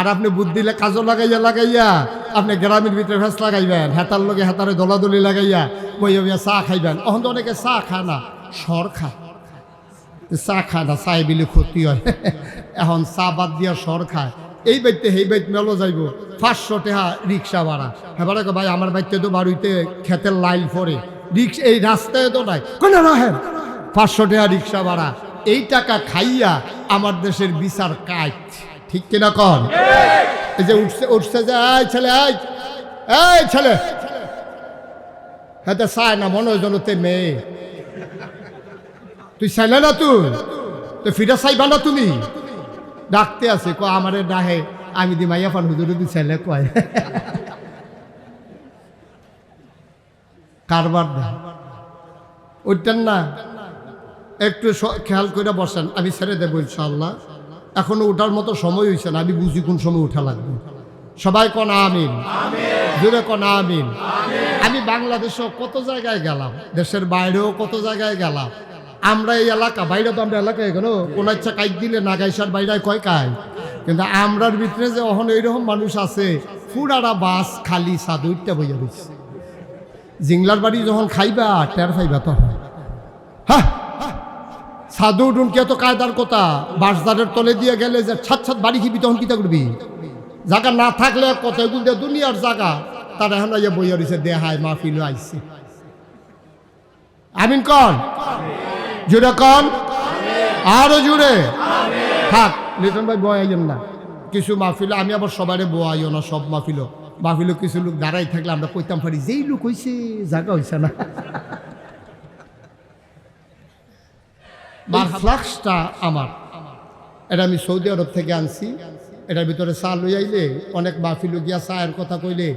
আর আপনি বুদ্ধি কাজও লাগাইয়া আপনি গ্রামের ভিতরে ফেস লাগাইবেন, হেতার লগে হেতারে দলাদলি লাগাইয়া বইয়া চা খাইবেন। এখন তো অনেকে চা খায় না, সর খায়। চা খায় না, চাই বিলে ক্ষতি হয়। এখন চা বাদ দিয়া সর খায়। এই বাইতে সেই বাইত মেলো যাইব 500 টাকা রিক্সা ভাড়া। হ্যাঁ ভাই আমার বাইতে তো বাড়িতে খেতের লাইল পরে রিক্সা, এই রাস্তায় তো নাই কোন রাহেন 500 টাকা রিক্সা ভাড়া। এই টাকা খাইয়া আমার দেশের বিচার কাজ, ঠিক কিনা কন? এই যে উঠছে যে এই ছেলে, এই ছেলে, হ্যাঁ চায় না মনে হয় জনতে মেয়ে। তুই চাইলে না, তুই ফিরে চাইবা না? তুমি ডাকতে আছে আমারে ডাহে, আমি দি মাইয়া ফান হুজুর দি ছেলে কয় কারবার না ওইটার না। একটু খেয়াল করে বসেন, আমি ছেড়ে দেবো ইনশাআল্লাহ। এখনো ওঠার মতো সময় হয়েছে না, আমি বুঝি কোন সময় উঠা লাগবে। সবাই কন আমিন, জোরে কন আমিন। আমি বাংলাদেশেও কত জায়গায় গেলাম, দেশের বাইরেও কত জায়গায় গেলাম। আমরা এই এলাকা, বাইরে তো আমরা এলাকায় গেল কোন ইচ্ছা কাইক দিলে না গাইসার বাইরে কয় কায়, কিন্তু আমরার ভিতরে যে এখন এইরকম মানুষ আছে পুরারা বাস খালি সাদুইটা বইয়া দিচ্ছে। জিংলার বাড়ি যখন খাইবা টের খাইবা তখন হ্যাঁ সাধু উঠুন কে তো কায়দার কথা। বাসদারের তলে দিয়ে গেলে যে ছাত বাড়ি খিবি তখন কিতা করবি? জায়গা না থাকলে কত এগুলো দিয়ে দুনিয়ার জায়গা তারা এখন বইয়া দিছে দেহায় মাহফিল আইছে। আমিন কন, জুড়ে কন, আরো জুড়ে থাক। লিটন ভাই বয়াইলেন না কিছু মাহফিল, আমি আবার সবারে বয়াইও না সব মাহফিল কিছু লোক দাঁড়াই থাকলে আমরা কইতাম পারি যেই লোক হয়েছে জায়গা হয়েছে না। ফ্লাক্সটা আমার, এটা আমি সৌদি আরব থেকে আনছি। এটার ভিতরে চা লই আইলে অনেক মাহফিল গিয়া চায়ের কথা কইলে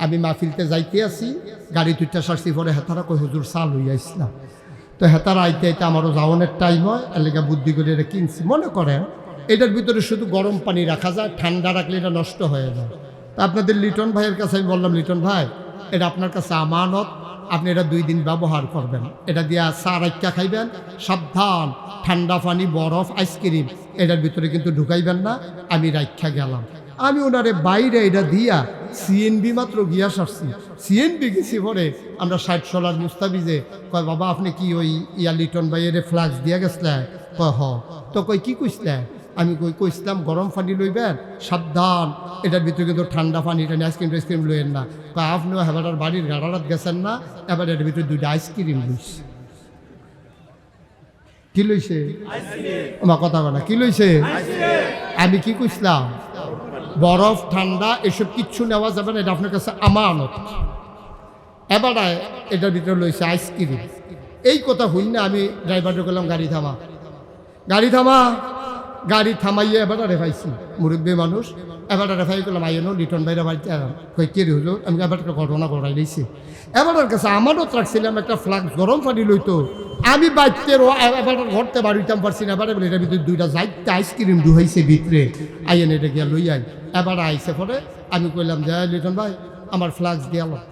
আমি মাহফিলতে যাইতে আসি, গাড়ি দুইটা সারছি পরে হেতারা কই হুজুর চা লই আইসলাম। তো হেতারা আইতে আইতে আমারও যাওয়ানোর টাইম হয়, এলাকা বুদ্ধি করে এটা কিনছি। মনে করেন এটার ভিতরে শুধু গরম পানি রাখা যায়, ঠান্ডা রাখলে এটা নষ্ট হয়ে যায়। তা আপনাদের লিটন ভাইয়ের কাছে আমি বললাম, লিটন ভাই এটা আপনার কাছে আমানত, আপনি এটা 2 দিন ব্যবহার করবেন। এটা দিয়া চা রাখা খাইবেন, সাবধান ঠান্ডা পানি বরফ আইসক্রিম এটার ভিতরে কিন্তু ঢুকাইবেন না। আমি রাখা গেলাম, আমি ওনারে বাইরে এটা দিয়া সিএনবি মাত্র গিয়া সারছি। সিএনবি গেছি পরে আমরা 60 সোলার মুস্তাবিজে কয় বাবা আপনি কি ওই লিটন ভাইয়ের ফ্লাক্স দিয়া গেছিলেন? কয় হ। তো কই কি কইসলেন? আমি কইসলাম গরম পানি লইবেন, সাবধান এটার ভিতরে কিন্তু ঠান্ডা পানি, এটা আইসক্রিম লইয়েন না। কয় আপনিও হেবার বাড়ির গাড়ারাত গেছেন না, এবার এটার ভিতরে 2টা আইসক্রিম লইছে। কি লইছে? আমার কথা বলা কি লইছে? আমি কি কইসলাম? বরফ ঠান্ডা এসব কিচ্ছু নেওয়া যাবে না, এটা আপনার কাছে আমানত। এবার এটার ভিতরে লইছে আইসক্রিম। এই কথা হইল না, আমি ড্রাইভারকে বললাম গাড়ি থামা। গাড়ি থামাইয়ে এবার রেফাইছি, মুরব্বী মানুষ। এবার রেফাই করলাম আইনো লিটন ভাইরা বাড়িতে এলাম। কই কে হলো? আমি এবার একটা ঘটনা ঘটাই দিয়েছি। এবার কাছে আমারও রাখছিলাম একটা ফ্লাক্স গরম পানি লইতো, আমি বাইতে এবার ঘরতে বাড়িতাম পারছি না। এবার এটার ভিতরে 2টা যাইতে আইসক্রিম ঢুকাইছে ভিতরে, আইন এটা গিয়া লই আই। এবার আইসে পরে আমি কইলাম যে লিটন ভাই আমার ফ্লাক্স দিয়ালাম।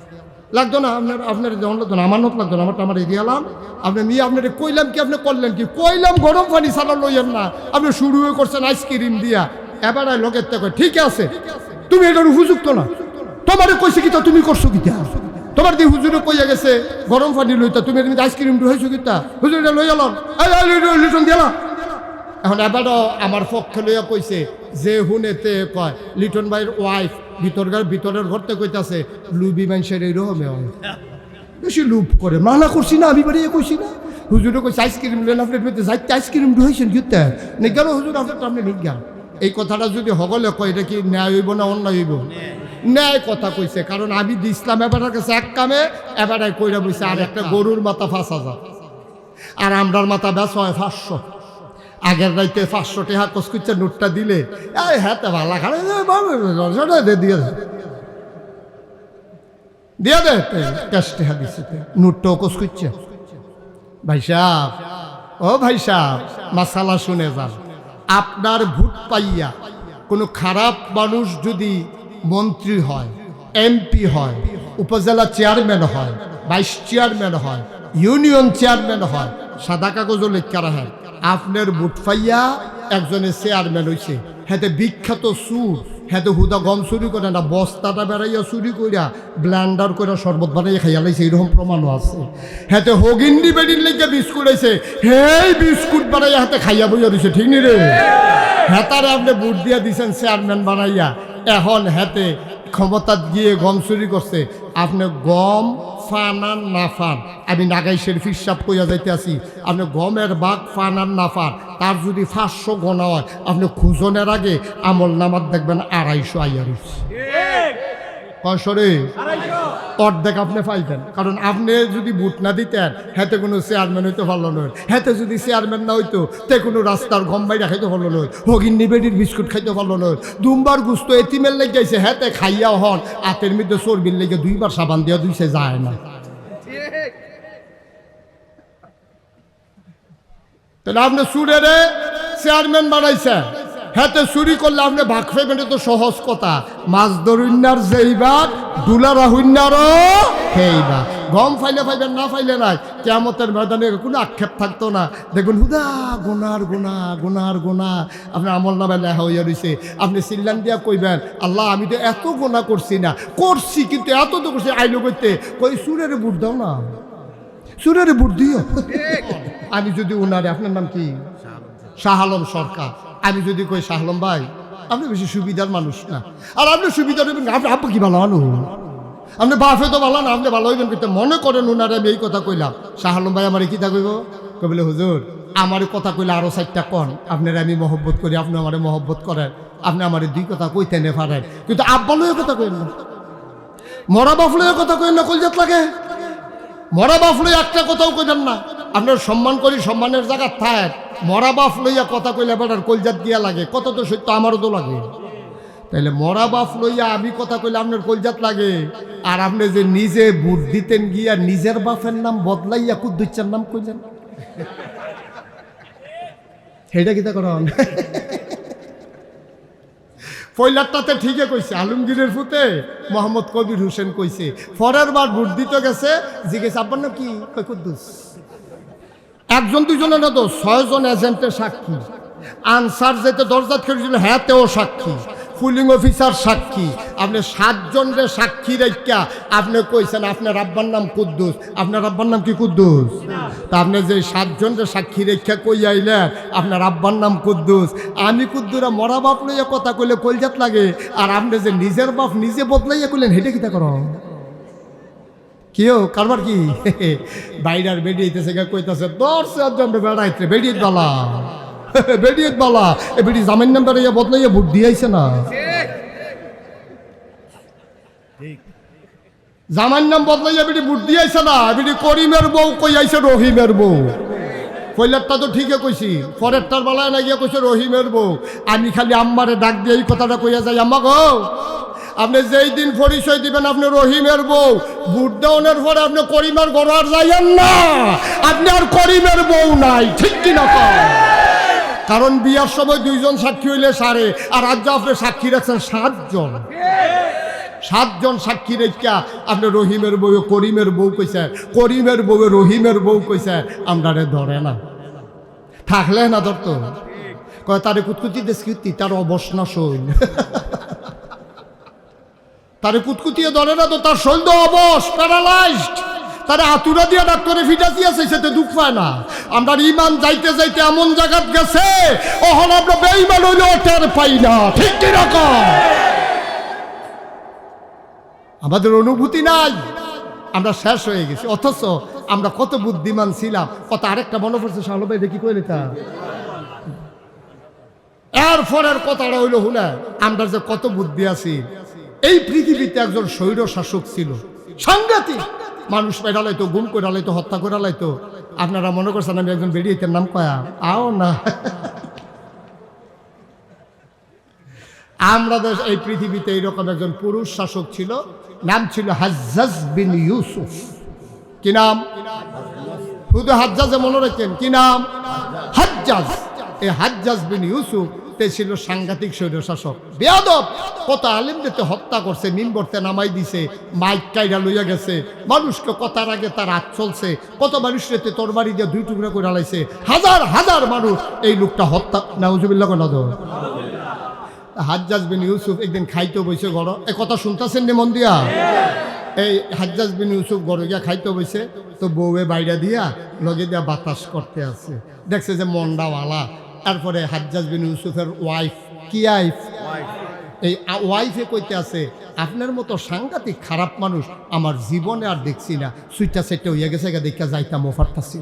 লাগতো না আপনার যখন লাগতো না, আমানত লাগতো না, আমার দিয়ালাম। আপনি নিয়ে আপনার কইলাম কি, আপনি করলেন কি? কইলাম গরম পানি ছাড়া লইয়েন না, আপনি শুরু করছেন আইসক্রিম দিয়া। এবার লোকের থেকে ঠিক আছে তুমি এটার উপযুক্ত না, তোমারে কইছে কি তা তুমি করছো কিতা? তোমার দিয়ে হুজুরে কইয়া গেছে গরম পানি লইতা, তুমি আইসক্রিম ঢুকাইছো কিতা? হুজুর এটা লই এলাম, লিটন দিলাম। এখন এবারও আমার পক্ষে লইয়া কইছে যে হুনেতে কয় লিটন ভাইয়ের ওয়াইফ ভিতরের ঘরতে কইতাছে লুবি মানুষের এইরকমে হয়, বেশি লুপ করে। মানা করছি না, আমি বাড়িয়ে কইছি না। হুজুরে কইছে আইসক্রিম লেন, আপনার যাইতে আইসক্রিম ঢুকাইছেন কিতা? নে গেল হুজুর আপনার আপনি নিজ্ঞান। এই কথাটা যদি হগলে কয় এটা কি ন্যায় হইব না অন্যায় হইব? ন্যায় কথা কইছে, কারণ আমি দিছিলাম এবার কাছে এক কামে, এবার কইরা বইছে আর একটা গরুর মাথা 5,000 আর আমরার মাথা বেচা হয় 500। আগের রাইতে 500 টাকা কসকুচ্চার নোটটা দিলে এই হ্যাঁ ভালো খারাপ দিয়ে দে ক্যাশ টাকা দিচ্ছে নোটটাও কসকুচ্চা। ভাই সাহেব, ও ভাই সাহেব, মাসালা শুনে যান। আপনার ভোট পাইয়া কোনো খারাপ মানুষ যদি মন্ত্রী হয়, এমপি হয়, উপজেলা চেয়ারম্যান হয়, ভাইস চেয়ারম্যান হয়, ইউনিয়ন চেয়ারম্যান হয়, সাদা কাগজও লেখা রাখেন আপনার ভোট পাইয়া একজনের চেয়ারম্যান হয়েছে, হেতে বিখ্যাত সুর, হ্যাঁ তো হুদা গম চুরি করে না, বস্তাটা বেড়াইয়া চুরি কইরা ব্ল্যান্ডার করে শরবত বানাইয়া খাইয়া লাইছে, এইরকম প্রমাণও আছে। হ্যাঁ তো হগিন্ডি বেডির লেগে বিস্কুট আইছে, হেই বিস্কুট বানাইয়া হাতে খাইয়া বইয়া দিছে, ঠিক নি রে? হ্যাঁ তারে আপনি ভোট দিয়া দিছেন চেয়ারম্যান বানাইয়া, এখন হাতে ক্ষমতা গিয়ে গম চুরি করছে। আপনি গম ফান আর না ফান, আমি নাগাই শরীফ সাপ কইয়া যাইতে আসি, আপনি গমের বাঘ ফান আর না ফান, তার যদি 500 গোনা হয়, আপনি খুঁজনের আগে আমল নামার দেখবেন 250 আইয়া রয়েছে। কয়শরে অর্ধেক আপনি পাইতেন, কারণ আপনি যদি ভোট না দিতেন হেতে কোনো চেয়ারম্যান হইতে ভালো নয়, হেতে যদি চেয়ারম্যান না হইতো তে কোনো রাস্তার গম বাইরা খাইতে ভালো নয়, হগিন্নি বেডির বিস্কুট খাইতে ভালো নয়, দুমবার গুস্ত এতিমের লেগে যাইছে, হেতে খাইয়া হন হাতের মধ্যে চর্বির লেগে 2 বার সাবান দিয়া ধুইছে যায় না। তাহলে আপনি সুরেরে চেয়ারম্যান বানাইছেন, হেতে চুরি করলে আপনি ভাগ পাইবেন, তো সহজ কথা। মাছ ধরুন্নার যেইবার দুলারা হইন্নারও সেইবা, গম ফাইলে পাইবেন না ফাইলে নাই, কিয়ামতের ময়দানে কোনো আক্ষেপ থাকতো না। দেখুন হুদা গোনার গোনা গোনার গোনা আপনার আমল নামে লেখা হইয়া রয়েছে। আপনি চিল্লান দিয়া কইবেন, আল্লাহ আমি তো এত গোনা করছি না, করছি কিন্তু এত তো করছি, আইলো করতে কই সুরের বুট দাও না, সুরের বুট দিও। আমি যদি উনারে, আপনার নাম কি? শাহ আলম সরকার। আমি যদি কই শাহ আলম ভাই আপনি বেশি সুবিধার মানুষ না, আর আপনি সুবিধা নেবেন, আপনি আব্বা কি ভালো আনো, আপনি বাফে তো ভালো না, আপনি ভালো হইবেন কিন্তু মনে করেন উনারে আমি এই কথা কইলাম, শাহ আলম ভাই আমার কি তা কইব, কইলে হুজুর আমার কথা কইলে আরো 4টা কন, আপনার আমি মহব্বত করি, আপনি আমারে মহব্বত করেন, আপনি আমার 2 কথা কইতে নে পারেন, কিন্তু আব্বা লইয়া কথা কইন না, মরা বাপ লইয়া কথা কইন না, কলজাত লাগে মরা বাপ লইয়া একটা কথাও কইবেন না। আপনার সম্মান করি, সম্মানের জায়গা থাক, মরা বাপ লইয়া কথা কইলে বেটার কলজাত গিয়া লাগে, কত তো সত্য আমারও তো লাগে। তাইলে মরা বাপ লইয়া আমি কথা কইলে আপনার কলজাত লাগে, আর আপনি যে নিজে ভোট দিতেন গিয়া নিজের বাপের নাম বদলাইয়া কুদ্দুচ্চার নাম কইলেন, সেইটা কিতা করেন? পয়লারটাতে ঠিকই কইছে, আলমগীরের ফুতে মোহাম্মদ কবির হোসেন কইছে, পরের বার ভোট দিতে গেছে, জিজ্ঞেস আপনার নাম কি, কই কুদ্দুস। 1 2 না তো 6 জন এজেন্টের সাক্ষী, আনসার যেতে দরজা খেয়েছিল হ্যাঁতেও সাক্ষী, পুলিং অফিসার সাক্ষী, আপনি 7 জনের সাক্ষী রেখা আপনি কইছেন আপনার আব্বার নাম কুদ্দুস, আপনার আব্বার নাম কি কুদ্দুস? তা আপনি যে 7 জনের সাক্ষী রেখা কই আইলেন আপনার আব্বার নাম কুদ্দুস, আমি কুদ্দুরা মরা বাপ লইয়া কথা কইলে কলজাত লাগে, আর আপনি যে নিজের বাপ নিজে বদলাইয়া কইলেন হেঁটে কিতা করো কেউ কারবার কি? বাইরার বেরিয়েছে কইতাছে 10 জন বেড়াইতে বেরিয়ে বালা বেরিয়ে বালা, এ বেরি জামিন নাম্বার বদলাইয়া ভোট দিয়েছে না, জামার নাম বদলাইয়া বেটি ভোট দিয়েছে না, বেটি করিমের বউ কই আইছে রহিমের বউ। পয়লারটা তো ঠিকই কইছি, পরেরটার বেলায় না গিয়ে কইছে রহিমের বউ। আমি খালি আম্মারে ডাক দিয়ে এই কথাটা কইয়া যাই, আম্মা গো আপনি যেই দিন পরিচয় দিবেন আপনি রহিমের বউ, ভোট দেওয়ানোর পরে আপনি করিমের ঘর আর যাইয়েন না, আপনি আর করিমের বউ নাই, ঠিক কিনা? কারণ বিয়ার সময় 2 জন সাক্ষী হইলে 4, আর আজ আপনি সাক্ষী রাখছেন 7 জন। 7 জন সাক্ষী রেখা আপনি রহিমের বউ করিমের বউ কইছে, করিমের বউ রহিমের বউ কইছে, আমরা ধরে না, থাকলে না ধরতো, কয় তারে কুতকুতি দেশকুতি, তার অবসনা শৈল, তারে কুতকুতিয়ে ধরে না তো, তার শৈল অবশ প্যারালাইজড, তারা আতুরা দিয়া ডাক্তারে ফিটাছি আছে, সেটা দুঃখ পায় না। আমরা ইমান যাইতে যাইতে এমন জায়গাত গেছে, ওহন আমরা বেঈমান হইলেও টের পাই না, ঠিক কিরকম? আমাদের অনুভূতি নাই, আমরা শেষ হয়ে গেছি, অথচ আমরা কত বুদ্ধিমান ছিলাম। কত আরেকটা মনে পড়ছে, শাহলু ভাই দেখি কই লেখা, এরপরের কথাটা হইল হুলা, আমরা যে কত বুদ্ধি আছি। এই পৃথিবীতে একজন স্বৈর শাসক ছিল, সাংঘাতিক, মানুষ পেড়ালাইতো, গুম করে লাইতো, হত্যা করে লাইতো। আপনারা মনে করছেন আমি একজন বেরিয়েতের নাম কয়া আও না, আমরা দেশ এই পৃথিবীতে এইরকম একজন পুরুষ শাসক ছিল, নাম ছিল হাজ্জাজ বিন ইউসুফ। কি নাম? শুধু হাজ্জাজে মনে রাখেন, কি নাম? হাজ্জাজ। এই হাজ্জাজ বিন ইউসুফ ছিল সাংঘাতিক স্বৈরশাসক, বেয়াদব, কত আলেমদেরকে হত্যা করছে, মিম্বরতে নামাই দিছে, মাইক কাইরা লইয়া গেছে, মানুষকে কথার আগে তার হাত চলছে, কত মানুষের তরবারি দিয়ে 2 টুকরা করে হালাইছে, হাজার হাজার মানুষ এই লোকটা হত্যা, নাউজুবিল্লাহ না। হাজ্জাজ বিন ইউসুফ একদিন খাইতে বইছে ঘর, এ কথা শুনতেছেন নি মন দিয়া? এই হাজ্জাজ বিন ইউসুফ ঘরে গিয়া খাইতে বইছে, তো বউয়ে বাইরে দিয়া লগে দিয়া বাতাস করতে আছে, দেখছে যে মন্ডাওয়ালা। তারপরে হাজ্জাজ বিন ইউসুফের ওয়াইফ, কি ওয়াইফ? এই ওয়াইফে কইতে আছে, আপনার মতো সাংঘাতিক খারাপ মানুষ আমার জীবনে আর দেখছি না, সুইটা সেটটা হইয়া গেছে, দেখা যাইতাম ওফারতাছি,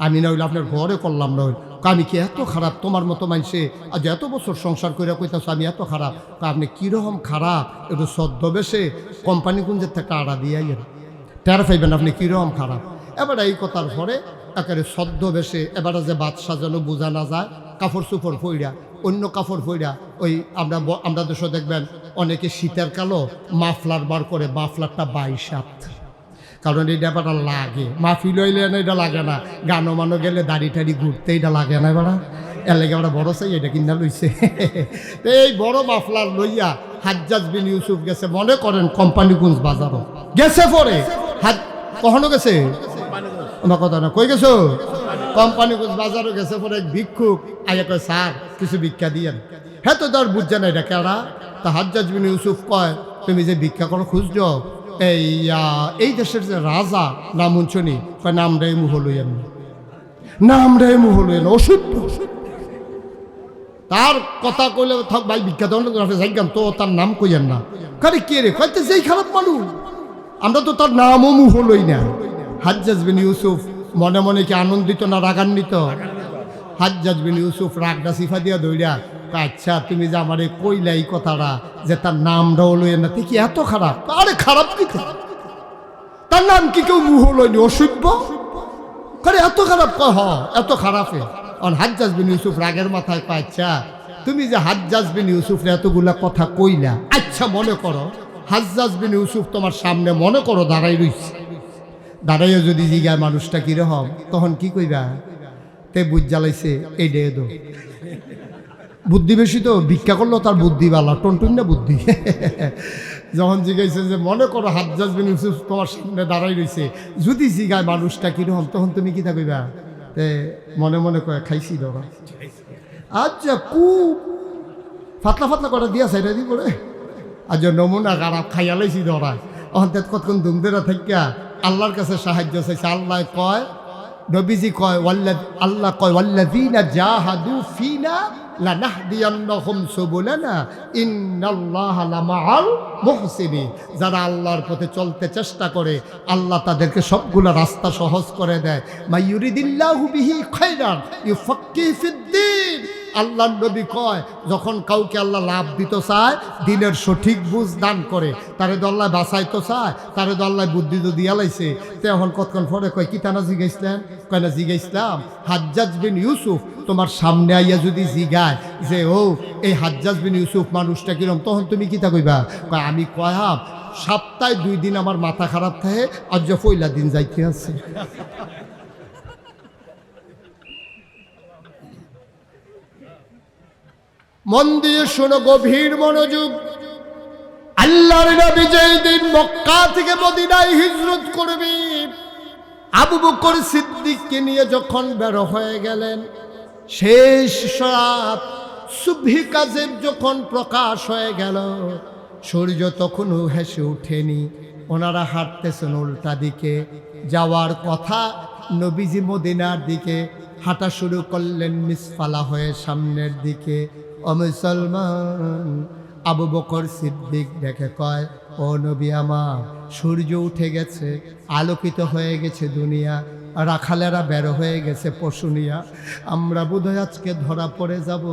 আমি না হইলে আপনার ঘরে করলাম না হইল। আমি কি এত খারাপ? তোমার মতো মানুষে আজ এত বছর সংসার করে কইতাছ আমি এত খারাপ। আপনি কীরকম খারাপ একটু ছদ্মবেশে কোম্পানি কুঞ্জের থেকে আড়া দিয়ে টের পাইবেন আপনি কীরকম খারাপ। এবার এই কথার পরে একেবারে ছদ্মবেশে এবারে যে বাদ সাজানো বোঝা না যায়, কাপড় চুপড় ফইরা, অন্য কাপড় ফইরা, ওই আমরা দেশে দেখবেন অনেকে শীতের কালো মাফলার বার করে, মাফলারটা 22 হাত, কারণ এই ব্যাপারটা লাগে। মাহফিল হইলে না এটা লাগে না, গানো মানো গেলে দাড়ি টাড়ি ঘুরতে এটা লাগে না, এবার এর লেগে আমরা বড় চাই এটা কিনা লইছে। এই বড় মাফলার লইয়া হাজ্জাজ বিন ইউসুফ গেছে, মনে করেন কোম্পানিগঞ্জ বাজারও গেছে, পরে কখনো গেছে আমার কথা না, কই গেছো? কোম্পানিগঞ্জ বাজারও গেছে। পরে এক ভিক্ষুক আইয়া কয়, স্যার কিছু ভিক্ষা দিয়েন। হ্যাঁ, তো তার বুঝছে না এটা কেডা। তা হাজ্জাজ বিন ইউসুফ কয়, তুমি যে ভিক্ষা করো খুঁজছ, এই দেশের যে রাজা নাম শুনি, নাম রে মুহ লইয়েন, নাম রে মুহ লইয়েন, অসুস্থ। তার কথা কইলে থাক ভাই, ভিক্ষা দেন তো তার নাম কইয়েন না। কারে কে রে? কইতে যেই খারাপ মানুষ, আমরা তো তার নামও মুহ লই না। হাজ্জাজ বিন ইউসুফ মনে মনে কি আনন্দিত না রাগান্বিত? হাজ্জাজ বিন ইউসুফ রাগটা সিফা দিয়া দইরা, আচ্ছা তুমি যে আমারে কইলা এই কথাটা যে তার নামটাও লইয়েন না, তুই কি এত খারাপ? আরে খারাপ কি, তার নাম কি কেউ মুহ লইনি? অসভ্য করে এত খারাপ কয়, হ এত খারাপে। হাজ্জাজ বিন ইউসুফ রাগের মাথায় কয়, আচ্ছা তুমি যে হাজ্জাজ বিন ইউসুফরে এতগুলা কথা কইলা, আচ্ছা মনে করো হাজ্জাজ বিন ইউসুফ তোমার সামনে মনে করো দাঁড়াই রইছে, দাঁড়াইও যদি জিগায় মানুষটা কিরকম, তখন কি কইবা? তে বুঝ জ্বালাইছে এই ডে দো, বুদ্ধি বেশি তো, ভিক্ষা করলো তার বুদ্ধি বালা, টনটুন না বুদ্ধি। যখন জিগাইছে যে মনে করো হাজ্জাজ বিন ইউসুফ তোমার সামনে দাঁড়াই রইছে, যদি জিগায় মানুষটা কিরকম, তখন তুমি কি থাকবা? তে মনে মনে কয়ে খাইছি ধরা, আচ্ছা খুব ফাতলা ফাতলা করে দিয়া সাইডা দি করে, আজ নমুনা খারাপ খাইয়া লাইছি ধরা। অন্তেত কতক্ষণ ধুমদেরা থাকিয়া আল্লাহর কাছে সাহায্য চাইছে। আল্লাহ কয়, নবীজি কয়, আল্লাহ কয়, ওয়াল্লাযীনা জাহাদু ফিনা লানাহদিয়ান্নাহুম সুবুলানা ইন্নাল্লাহা লামাআল মুহসিনিন। যারা আল্লাহর পথে চলতে চেষ্টা করে আল্লাহ তাদেরকে সবগুলা রাস্তা সহজ করে দেয়। মাইয়ুরিদিল্লাহু বিহি খায়রান ইউফাক্কিহু ফিদ্দীন। আল্লাহর নবী কয়, যখন কাউকে আল্লাহ লাভ দিতে চায়, দিনের সঠিক বুঝ দান করে, তারে দল্লায় বাঁচাইতে চায়, তারে দল্লায় বুদ্ধি তো দিয়া লাইছে। তো এখন কতক্ষণ পরে কয়, কি তানা জিগাইছিলেন? কয় না জিগাইছিলাম হাজ্জাজ বিন ইউসুফ তোমার সামনে আইয়া যদি জিগায় যে ও এই হাজ্জাজ বিন ইউসুফ মানুষটা কিরম, তখন তুমি কি তা কইবা? কয় আমি কয়াম সপ্তাহে 2 দিন আমার মাথা খারাপ থাকে, আজ পয়লা দিন যাইতে আছে। মন দিয়ে শোনো, গভীর মনোযোগ। আল্লাহর নবী যেই দিন মক্কা থেকে মদিনায় হিজরত করবে, আবু বকর সিদ্দিককে নিয়ে যখন বের হয়ে গেলেন, শেষ রাত সুবহি কাজেব যখন প্রকাশ হয়ে গেল, সূর্য তখনও হেসে ওঠেনি, ওনারা হাঁটতেছেন উল্টা দিকে, যাওয়ার কথা নবীজি মদিনার দিকে হাঁটা শুরু করলেন মিসফালা হয়ে সামনের দিকে। ও মুসলমান, আবু বকর সিদ্দিক দেখে কয়, ও নবী আমার, সূর্য উঠে গেছে, আলোকিত হয়ে গেছে দুনিয়া, রাখালেরা বের হয়ে গেছে পশু নিয়া, আমরা বোধহয় আজকে ধরা পড়ে যাব,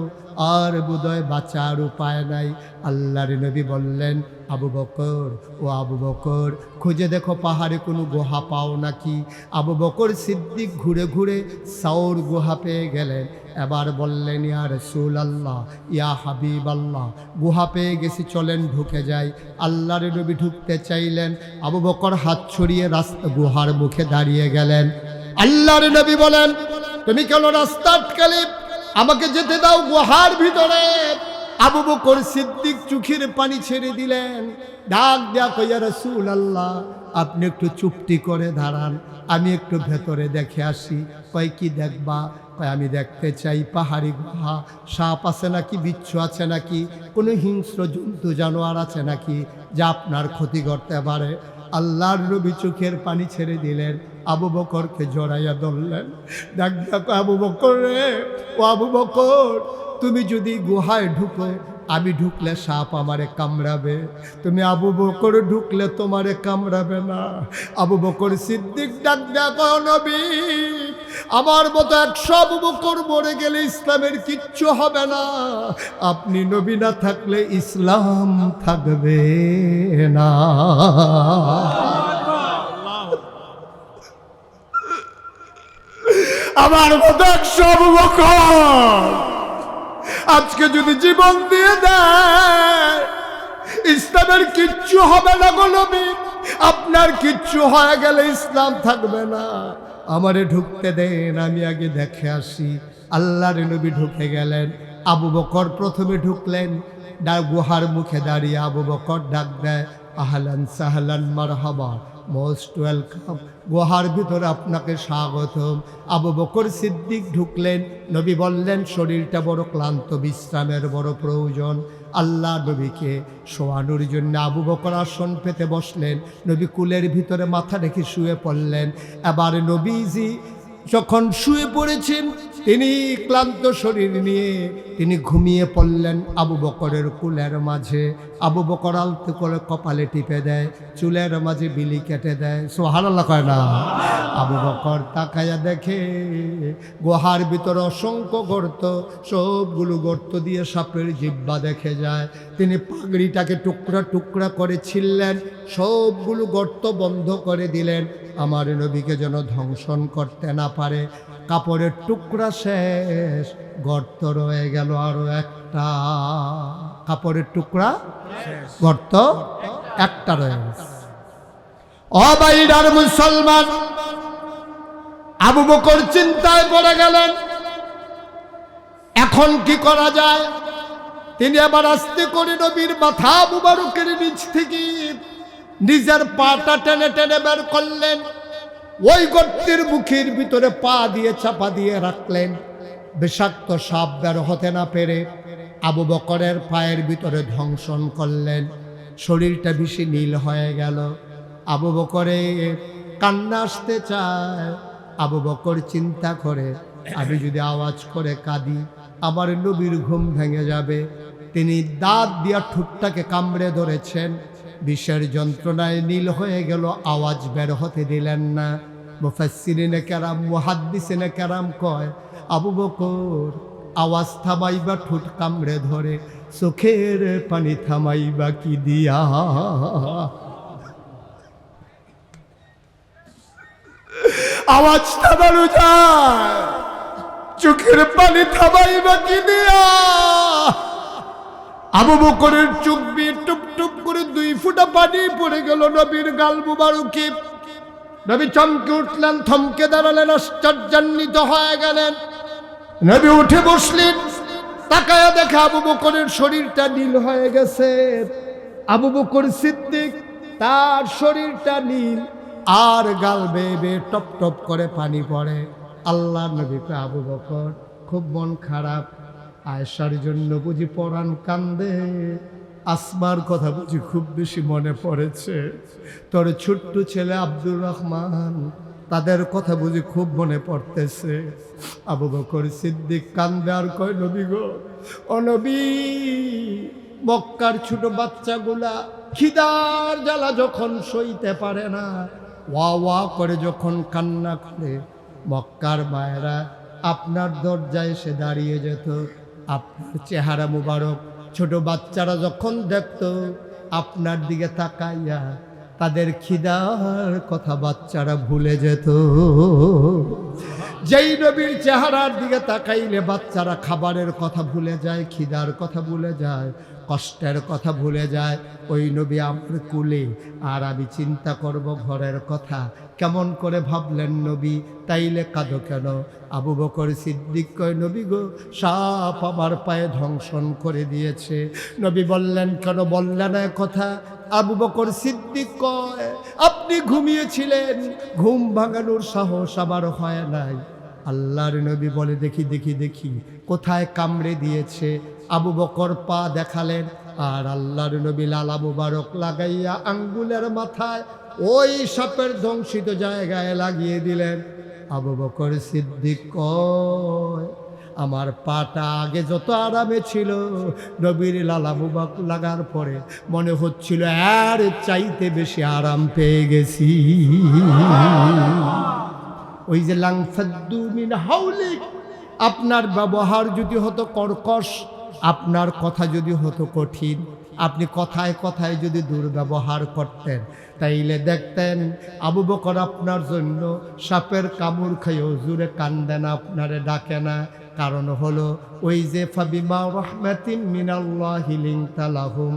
আর বোধহয় বাঁচার উপায় নাই। আল্লাহর নবী বললেন, আবু বকর, ও আবু বকর, খুঁজে দেখো পাহাড়ে কোনো গুহা পাও নাকি। আবু বকর সিদ্দিক ঘুরে ঘুরে সাউর গুহা পেয়ে গেলেন। এবার বললেন, ইয়া রাসূলুল্লাহ, ইয়া হাবিবাল্লাহ, গুহা পেয়ে গেছি, চলেন ঢুকে যাই। আল্লাহর নবী ঢুকতে চাইলেন, আবু বকর হাত ছড়িয়ে রাস্তা গুহার মুখে দাঁড়িয়ে গেলেন। আল্লাহর নবী বলেন, তুমি কেন রাস্তা আটকালে? আমাকে যেতে দাও গুহার ভিতরে। আবু বকর সিদ্দিক চোখের পানি ছেড়ে দিলেন, ডাক দেয়া কই, ইয়া রাসূলুল্লাহ, আপনি একটু চুপটি করে দাঁড়ান, আমি একটু ভেতরে দেখে আসি। কয় কি দেখবা? পায়ে আমি দেখতে চাই পাহাড়ি গুহা, সাপ আছে নাকি, বিচ্ছু আছে নাকি, কোনো হিংস্র জন্তু জানোয়ার আছে নাকি যা আপনার ক্ষতি করতে পারে। আল্লাহর নবী চোখের পানি ছেড়ে দিলেন, আবু বকরকে জড়াইয়া ধরলেন। দেখো আবু বকর রে, ও আবু বকর, তুমি যদি গুহায় ঢুকো, আমি ঢুকলে সাপ আমারে কামড়াবে, তুমি আবু বকর ঢুকলে তোমারে কামড়াবে না। আবু বকর সিদ্দিক ডাক দেখো, নবী আমার মতো 100 আবু বকর মরে গেলে ইসলামের কিচ্ছু হবে না, আপনি নবী না থাকলে ইসলাম থাকবে না। আমার মতো 100 আবু বকর আজকে যদি জীবন দিয়ে দেয়, ইসলামের কিচ্ছু হবে না গো নবী, আপনার কিচ্ছু হয়ে গেলে ইসলাম থাকবে না, আমারে ঢুকতে দেন, আমি আগে দেখে আসি। আল্লাহর নবী ঢুকে গেলেন। আবু বকর প্রথমে ঢুকলেন, গুহার মুখে দাঁড়িয়ে আবু বকর ডাক দেয়, আহলান সাহলান মারহাবা, মোস্ট ওয়েলকাম, গুহার ভিতরে আপনাকে স্বাগতম। আবু বকর সিদ্দিক ঢুকলেন। নবী বললেন, শরীরটা বড় ক্লান্ত, বিশ্রামের বড় প্রয়োজন। আল্লাহ নবীকে শোয়ানোর জন্য আবু বকর আসন পেতে বসলেন। নবী কুলের ভিতরে মাথা রেখে শুয়ে পড়লেন। এবার নবীজি যখন শুয়ে পড়েছেন, তিনি ক্লান্ত শরীর নিয়ে তিনি ঘুমিয়ে পড়লেন আবু বকরের কুলের মাঝে। আবু বকর আলতো করে কপালে টিপে দেয়, চুলের মাঝে বিলি কেটে দেয়। সুবহানাল্লাহ কয় না? আবু বকর তাকায়া দেখে গুহার ভিতরে অসংখ্য গর্ত, সবগুলো গর্ত দিয়ে সাপের জিহ্বা দেখে যায়। তিনি পাগড়িটাকে টুকরা টুকরা করে ছিললেন, সবগুলো গর্ত বন্ধ করে দিলেন, আমার নবীকে যেন ধ্বংসন করতে না পারে। কাপড়ের টুকরা শেষ, গর্ত রয়ে গেল আরো একটা। কাপড়ের টুকরা গর্ত একটা রয়ে গেছে। ও ভাইরার মুসলমান, আবু বকর চিন্তায় পড়ে গেলেন, এখন কি করা যায়? তিনি আবার আস্তে করে নবীর মাথা মুবারকের নিচ থেকে নিজের পাটা টেনে টেনে বের করলেন, ওই গর্তের মুখের ভিতরে পা দিয়ে চাপা দিয়ে রাখলেন। বিষাক্ত সাপ বের হতে না পেরে আবু বকরের পায়ের ভিতরে ধ্বংসন করলেন। শরীরটা বেশি নীল হয়ে গেল। আবু বকরের কান্না আসতে চায়। আবু বকর চিন্তা করে, আমি যদি আওয়াজ করে কাঁদি, আমার নবীর ঘুম ভেঙে যাবে। তিনি দাঁত দিয়া ঠোঁটটাকে কামড়ে ধরেছেন, বিষের যন্ত্রণায় নীল হয়ে গেল, আওয়াজ বের হতে দিলেন না। মুফাসসিরিনে কেরাম, মুহাদ্দিসিনে কেরাম কয়, আবু বকর আওয়াজ থামাইবা ঠোঁট কামড়ে ধরে, চোখের পানি থামাইবা কি দিয়া? আওয়াজ থামানো যায়, চোখের পানি থামাইবা কি দিয়া? আবু বকরের চোখ দিয়ে টুপ টুপ করে 2 ফোঁটা পানি পড়ে গেল নবীর গাল মুবারকে। নবী চমকে উঠলেন, থমকে দাঁড়ালেন, আশ্চর্যান্বিত হয়ে গেলেন। নবী উঠে বসলেন, তাকায়া দেখে আবু বকরের শরীরটা নীল হয়ে গেছে। আবু বকর সিদ্দিক, তার শরীরটা নীল, আর গাল বেয়ে বেয়ে টপ টপ করে পানি পড়ে। আল্লাহ নবীকে, আবু বকর খুব মন খারাপ, আয়েশার জন্য বুঝি পরাণ কান্দে, আসমার কথা বুঝি খুব বেশি মনে পড়েছে, তোর ছোট্ট ছেলে আব্দুর রহমান, তাদের কথা বুঝি খুব মনে পড়তেছে। আবু বকর সিদ্দিক কান্দে আর কয়, নবী গো, ও নবী, মক্কার ছোট বাচ্চাগুলা খিদার জ্বালা যখন সইতে পারে না, ওয়া ওয়া করে যখন কান্না করে, মক্কার মায়েরা আপনার দরজায় এসে দাঁড়িয়ে যেত। আপনার চেহারা মুবারক ছোট বাচ্চারা যখন দেখত, আপনার দিকে তাকাইয়া তাদের খিদার কথা বাচ্চারা ভুলে যেত। যেই নবীর চেহারার দিকে তাকাইলে বাচ্চারা খাবারের কথা ভুলে যায়, খিদার কথা ভুলে যায়, কষ্টের কথা ভুলে যায়। ওই নবী আমার কুলে, আর আমি চিন্তা করব ঘরের কথা। কেমন করে ভাবলেন নবী, তাইলে কাঁদো কেন? আবু বকর সিদ্দিক কয়, নবী গো, সাপ আমার পায়ে ধ্বংসন করে দিয়েছে। নবী বললেন, কেন বললেন না কথা? আবু বকর সিদ্দিক কয়, আপনি ঘুমিয়েছিলেন, ঘুম ভাঙানোর সাহস আমার হয় নাই, আল্লাহর নবী বলে দেখি দেখি দেখি কোথায় কামড়ে দিয়েছে। আবু বকর পা দেখালেন, আর আল্লাহর নবী লালা মুবারক লাগাইয়া আঙ্গুলের মাথায় ওই সাপের ধ্বংসিত জায়গায় লাগিয়ে দিলেন। আবু বকর সিদ্দিক কয়, আমার পাটা আগে যত আরামে ছিল, নবীর লালা মুবারক লাগার পরে মনে হচ্ছিল আর চাইতে বেশি আরাম পেয়ে গেছি। ওই যে লাংফাদ্দু মিন হাউলিক, আপনার ব্যবহার যদি হতো কর্কশ, আপনার কথা যদি হতো কঠিন, আপনি কথায় কথায় যদি দুর্ব্যবহার করতেন, তাইলে দেখতেন আবু বকর আপনার জন্য সাপের কামড় খাইও জুড়ে কান্দে না, আপনারে ডাকে না। কারণ হলো ওই যে ফাবিমা রাহমাতিন মিনাল্লাহি লিনতা লাহুম,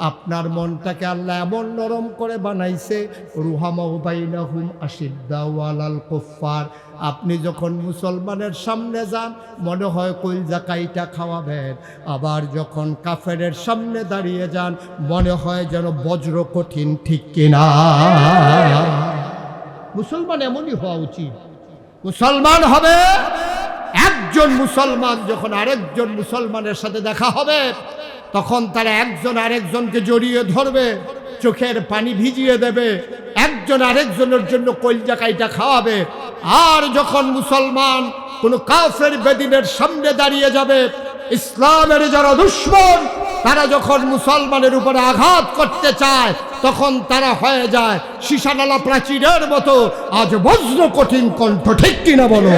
আপনার মনটাকে আল্লাহ এমন নরম করে বানাইছে, রুহামাউ বাইনাহুম আশিদ্দাউ আলাল কুফার। আপনি যখন মুসলমানের সামনে যান মনে হয় কলজা কাইটা খাওয়াবেন, আবার যখন কাফেরের সামনে দাঁড়িয়ে যান মনে হয় যেন বজ্র কঠিন, ঠিক কিনা? মুসলমান এমনই হওয়া উচিত। মুসলমান হবে একজন মুসলমান, যখন আরেকজন মুসলমানের সাথে দেখা হবে তখন তারা একজন আরেকজনকে জড়িয়ে ধরবে, চোখের পানি ভিজিয়ে দেবে, একজন আরেকজনের জন্য কলজা কাইটা খাওয়াবে। আর যখন মুসলমান কোনো কাফের বেদিনের সামনে দাঁড়িয়ে যাবে, ইসলামের যারা দুশমন তারা যখন মুসলমানের উপরে আঘাত করতে চায় তখন তারা হয়ে যায় সীসানালা প্রাচীরের মতো আজ বজ্র কঠিন কণ্ঠ, ঠিক কিনা বলো?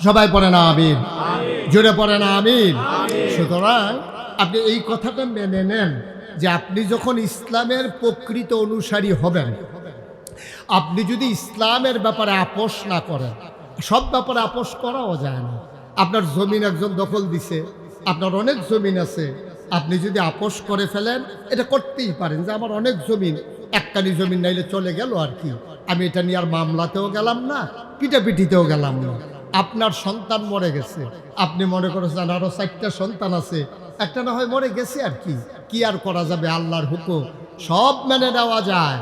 সবাই পড়ে না আমিন, জোরে পড়ে না আমিন। সুতরাং আপনি এই কথাটা মেনে নেন যে আপনি যখন ইসলামের প্রকৃত অনুসারী হবেন, আপনি যদি ইসলামের ব্যাপারে আপোষ না করেন, সব ব্যাপারে আপোষ করাও যায় না। আপনার জমিন একজন দখল দিছে, আপনার অনেক জমিন আছে, আপনি যদি আপোষ করে ফেলেন, এটা করতেই পারেন যে আমার অনেক জমিন, একখানি জমিন নাইলে চলে গেল আর কি, আমি এটা নিয়ে আর মামলাতেও গেলাম না, পিটাপিটিতেও গেলাম না। আপনার সন্তান মরে গেছে, আপনি মনে করেছেন আরো 4টা সন্তান আছে, একটা না হয় মরে গেছে আর কি আর করা যাবে, আল্লাহর হুকুম সব মেনে নেওয়া যায়।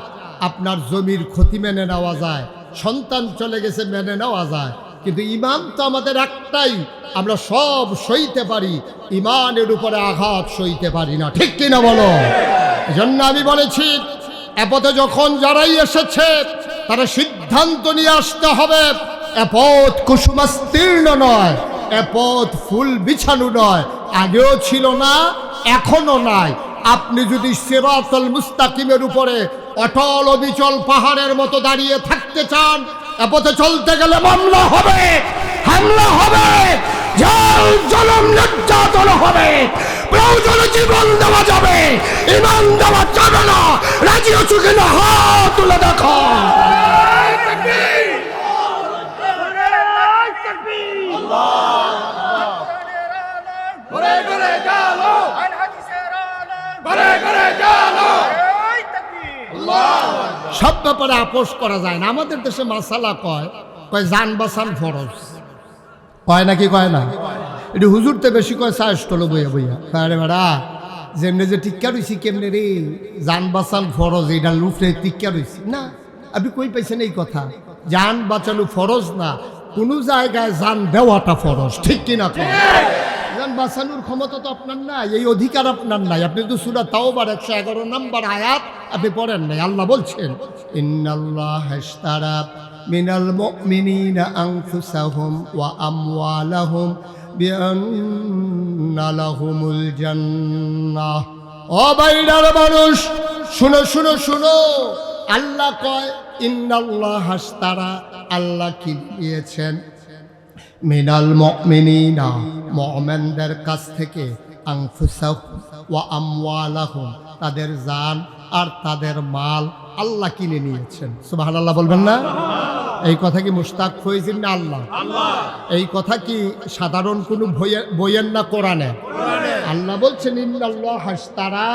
আপনার জমির ক্ষতি মেনে নেওয়া যায়, সন্তান চলে গেছে মেনে নেওয়া যায়, কিন্তু ইমান তো আমাদের একটাই, আমরা সব সইতে পারি, ইমানের উপরে আঘাত সইতে পারি না, ঠিক কিনা বলো? এজন্য আমি বলেছি এ পথে যখন যারাই এসেছে তারা সিদ্ধান্ত নিয়ে আসতে হবে, এ পথ কুসুমাস্তীর্ণ নয়, এ পথ ফুল বিছানো নয়, আগেও ছিল না এখনো নাই। আপনি যদি সিরাতুল মুস্তাকিমের উপরে অটল অবিচল পাহাড়ের মতো দাঁড়িয়ে থাকতে চান, এ পথে চলতে গেলে মামলা হবে, হামলা হবে, জাল জলম নির্যাতন হবে, প্রয়োজনে জীবন দেওয়া যাবে, ইমান দেওয়া যাবে না। রাজি আছো কিনা হাত তুলে দেখো। সব ব্যাপারে আপোষ করা যায় না। আমাদের দেশে মাসালা কয় জান বাঁচান ফরজ, কয় নাকি কয় না? এটি হুজুরতে বেশি কয় চাষটল বইয়া বইয়া, আরে বেড়া যেমনি যে টিক্কা রয়েছি কেমনে রে, জান বাঁচান ফরজ, এটা লুফরে টিক্কা রয়েছি না। আপনি কই পাইছেন এই কথা? জান বাঁচানো ফরজ না, কোনো জায়গায় জান দেওয়াটা ফরজ, ঠিক কিনা? জান বাঁচানোর ক্ষমতা তো আপনার নাই, এই অধিকার আপনার নাই। আপনি তো সূরা তাওবার 111 নম্বর আয়াত আপনি পড়েন নাই। আল্লাহ বলছেন ইন্নাল্লাহ ইশতারা মিনাল মুমিনিনা আনফুসাহুম ওয়া আমওয়ালাহুম বিআন্না লাহুমুল জান্নাহ। ও বাইরার মানুষ শুনো শুনো শুনো, আল্লাহ কয় ইন্নাল্লাহ ইশতারা, আল্লাহ কি দিয়েছেন, মিনাল মুমিনিনা মুমিনদের কাছ থেকে, আনফুসাহুম ওয়া আমওয়ালাহুম তাদের জান আর তাদের মাল আল্লাহ কিনে নিয়েছেন। সুবহানাল্লাহ বলবেন না? এই কথা কি মুশতাক ফয়জির না আল্লাহ? এই কথা কি সাধারণ কোনো বইয়ের না কোরআনে? আল্লাহ বলছেন ইন্নাল্লাহ ইশতারা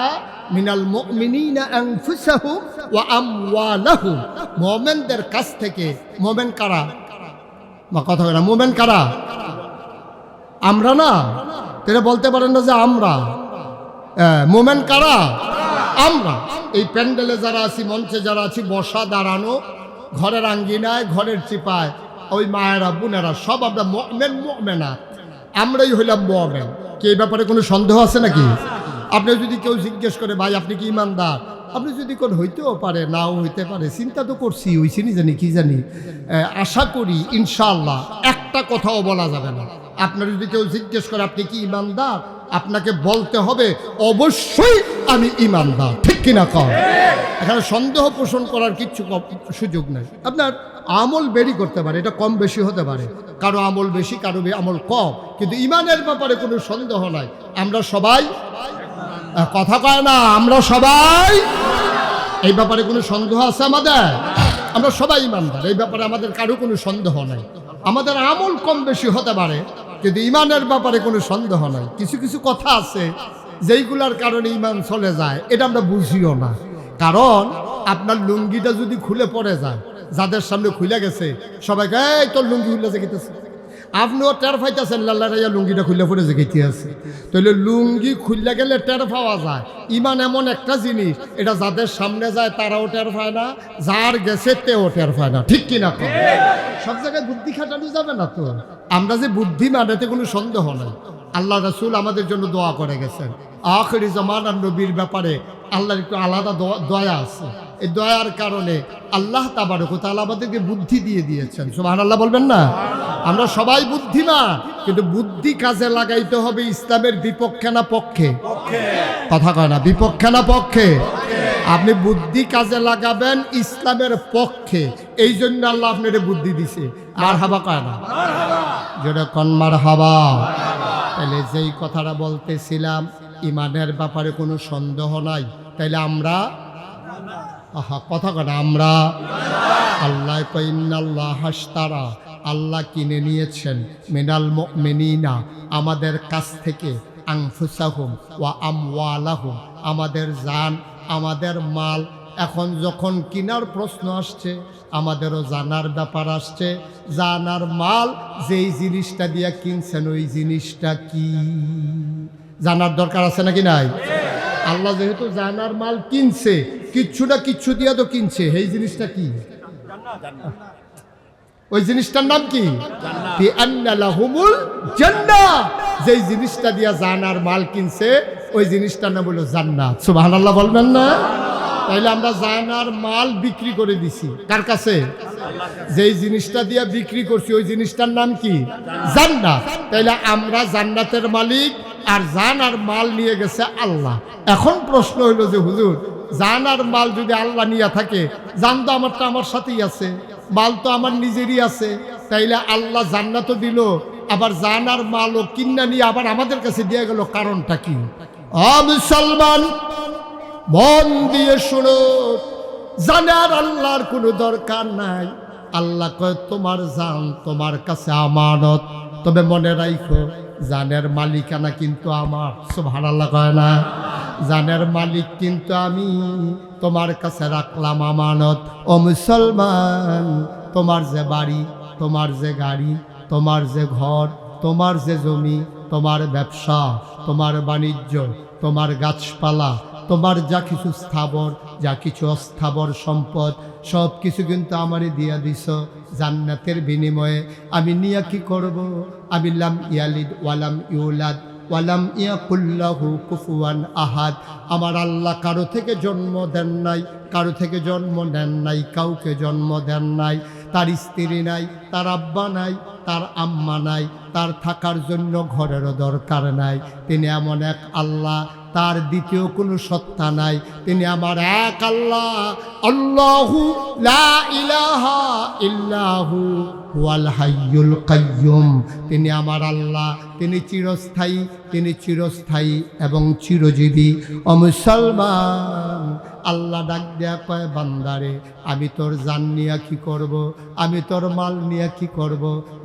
মিনাল মুমিনিনা আনফুসাহুম ওয়া আমওয়ালাহুম, মুমিনদের কাছ থেকে। মুমিন কারা? বা কথা বলে মুমিন কারা? আমরা না, তারা বলতে পারেন না যে আমরা, মোমেন কারা? আমরা। এই প্যান্ডেলে যারা আছি, মঞ্চে যারা আছি, বসা দাঁড়ানো, ঘরের আঙ্গিনায়, ঘরের চিপায়, ওই মায়েরা বোনেরা সব আমরা মুমিন মুমিনাত, আমরাই হইলাম মুমিন। কি এই ব্যাপারে কোনো সন্দেহ আছে নাকি? আপনি যদি কেউ জিজ্ঞেস করে ভাই আপনি কি ইমানদার, আপনি যদি কোন হইতেও পারে, নাও হইতে পারে, চিন্তা তো করছি, হইছি নি জানি কি জানি, আশা করি ইনশাআল্লাহ একটা কথাও বলা যাবে না। আপনার যদি কেউ জিজ্ঞেস করে আপনি কি ইমানদার, আপনাকে বলতে হবে অবশ্যই আমি ইমানদার, ঠিক কিনা কম? এখানে সন্দেহ পোষণ করার কিচ্ছু সুযোগ নেই। আপনার আমল বেরি করতে পারে, এটা কম বেশি হতে পারে, কারো আমল বেশি, কারো আমল কম, কিন্তু ইমানের ব্যাপারে কোনো সন্দেহ নাই। আমরা সবাই, কথা কয় না, আমরা সবাই, এই ব্যাপারে কোনো সন্দেহ আছে আমাদের? আমরা সবাই ইমানদার, এই ব্যাপারে আমাদের কারো কোনো সন্দেহ নাই। আমাদের আমল কম বেশি হতে পারে, কিন্তু ইমানের ব্যাপারে কোনো সন্দেহ নাই। কিছু কিছু কথা আছে যেইগুলার কারণে ইমান চলে যায়, এটা আমরা বুঝিও না। কারণ আপনার লুঙ্গিটা যদি খুলে পড়ে যায়, যাদের সামনে খুলে গেছে সবাইকে এই তোর লুঙ্গি খুলে জেগেতেছে, আপনিও টের পাইতেছেন লাল্লারাইয়া লুঙ্গিটা খুলে পড়ে জেগেতে আছে। তাহলে লুঙ্গি খুললে গেলে টের পাওয়া যায়। ইমান এমন একটা জিনিস, এটা যাদের সামনে যায় তারাও টের পায় না, যার গেছে তেও টের পায় না, ঠিক কিনা? সব জায়গায় বুদ্ধি খাটানো যাবে না তো। আমরা যে বুদ্ধিমান এতে কোনো সন্দেহ নাই। আল্লাহ রাসূল আমাদের জন্য দোয়া করে গেছেন। আখিরি জামানার নবীর ব্যাপারে আল্লাহর একটু আলাদা দয়া আছে। এই দয়ার কারণে আল্লাহ তাবারক ওয়া তাআলা আমাদেরকে বুদ্ধি দিয়ে দিয়েছেন। সুবহানাল্লাহ বলবেন না? আমরা সবাই বুদ্ধিমান, কিন্তু বুদ্ধি কাজে লাগাইতে হবে ইসলামের বিপক্ষে না পক্ষে? কথা কয় না, বিপক্ষে না পক্ষে? আপনি বুদ্ধি কাজে লাগাবেন ইসলামের পক্ষে, এই জন্য আল্লাহ আপনার বুদ্ধি দিছে। মারহাবা কয় না? যেরকম মারহাবা। তাহলে যেই কথাটা বলতেছিলাম, ইমানের ব্যাপারে কোনো সন্দেহ নাই। তাইলে আমরা, কথা কয় না, আমরা, আল্লাহ ইন্নাল্লাহ হাশতারা, আল্লাহ কিনে নিয়েছেন মিনাল মুমিনিনা, আমাদের কাছ থেকে, আনফুসাহুম ওয়া আমওয়ালাহুম, আমাদের জান, আমাদের মাল। এখন যখন কিনার প্রশ্ন আসছে, আমাদেরও জানার ব্যাপার আসছে, জানার মাল যেই জিনিসটা দিয়ে কিনছেন ওই জিনিসটা কি জানার দরকার আছে নাকি নাই? আল্লাহ যেহেতু জানার মাল কিনছে, কিচ্ছু না কিচ্ছু দিয়ে তো কিনছে, এই জিনিসটা কি? ওই জিনিসটার নাম কি? যেই জিনিসটা দিয়া জানার মাল কিনছে ওই জিনিসটার নাম হলো জান্নাত। সুবহানাল্লাহ বলবেন না? তাইলে আমরা জানার মাল বিক্রি করে দিছি কার কাছে? যেই জিনিসটা দিয়া বিক্রি করছি ওই জিনিসটার নাম কি? জান্নাত। তাইলে আমরা জান্নাতের মালিক, আর জানার মাল নিয়ে গেছে আল্লাহ। এখন প্রশ্ন হইল যে হুজুর, জানার মাল যদি আল্লাহ নিয়ে থাকে, জান তো আমারটা আমার সাথেই আছে, মাল তো আমার নিজেরই আছে, তাইলে আল্লাহ জান্নাতও দিল, আবার জানার মালও কিন্না নিয়ে আবার আমাদের কাছে দিয়ে গেল, কারণটা কি? মুসলমান মন দিয়ে শুনো, জানার আল্লাহর কোনো দরকার নাই। আল্লাহ কয় তোমার জান তোমার কাছে আমানত, তবে মনে রাখো জানের মালিকানা কিন্তু আমার। সুবহানাল্লাহ কয় না? জানের মালিক কিন্তু আমি, তোমার কাছে রাখলাম আমানত। ও মুসলমান, তোমার যে বাড়ি, তোমার যে গাড়ি, তোমার যে ঘর, তোমার যে জমি, তোমার ব্যবসা, তোমার বাণিজ্য, তোমার গাছপালা, তোমার যা কিছু স্থাবর, যা কিছু অস্থাবর সম্পদ, সব কিছু কিন্তু আমারই দিয়া দিছ জান্নাতের বিনিময়ে। আমি নিয়ে কি করব? আমি লাম ইয়ালিদ ওয়ালাম ইউলাদ ওয়ালাম ইয়াকুল্লাহু কুফুয়ান আহাদ। আমার আল্লাহ কারো থেকে জন্ম দেন নাই, কারো থেকে জন্ম নেন নাই, কাউকে জন্ম দেন নাই। তার স্ত্রী নাই, তার আব্বা নাই, তার আম্মা নাই, তার থাকার জন্য ঘরেরও দরকার নাই। তিনি এমন এক আল্লাহ, তার দ্বিতীয় কোনো সত্তা নাই। তিনি আমার এক আল্লাহ, আল্লাহু লা ইলাহা ইল্লাহু ওয়াল হাইয়ুল কাইয়ুম। তিনি আমার আল্লাহ, তিনি চিরস্থায়ী, তিনি চিরস্থায়ী এবং চিরজীবী। ও মুসলমান, আল্লাহ ডাক দেয়া কয় বান্দারে, আমি তোর জান নিয়া কি করব? আমি তোর মাল নিয়া কি করব?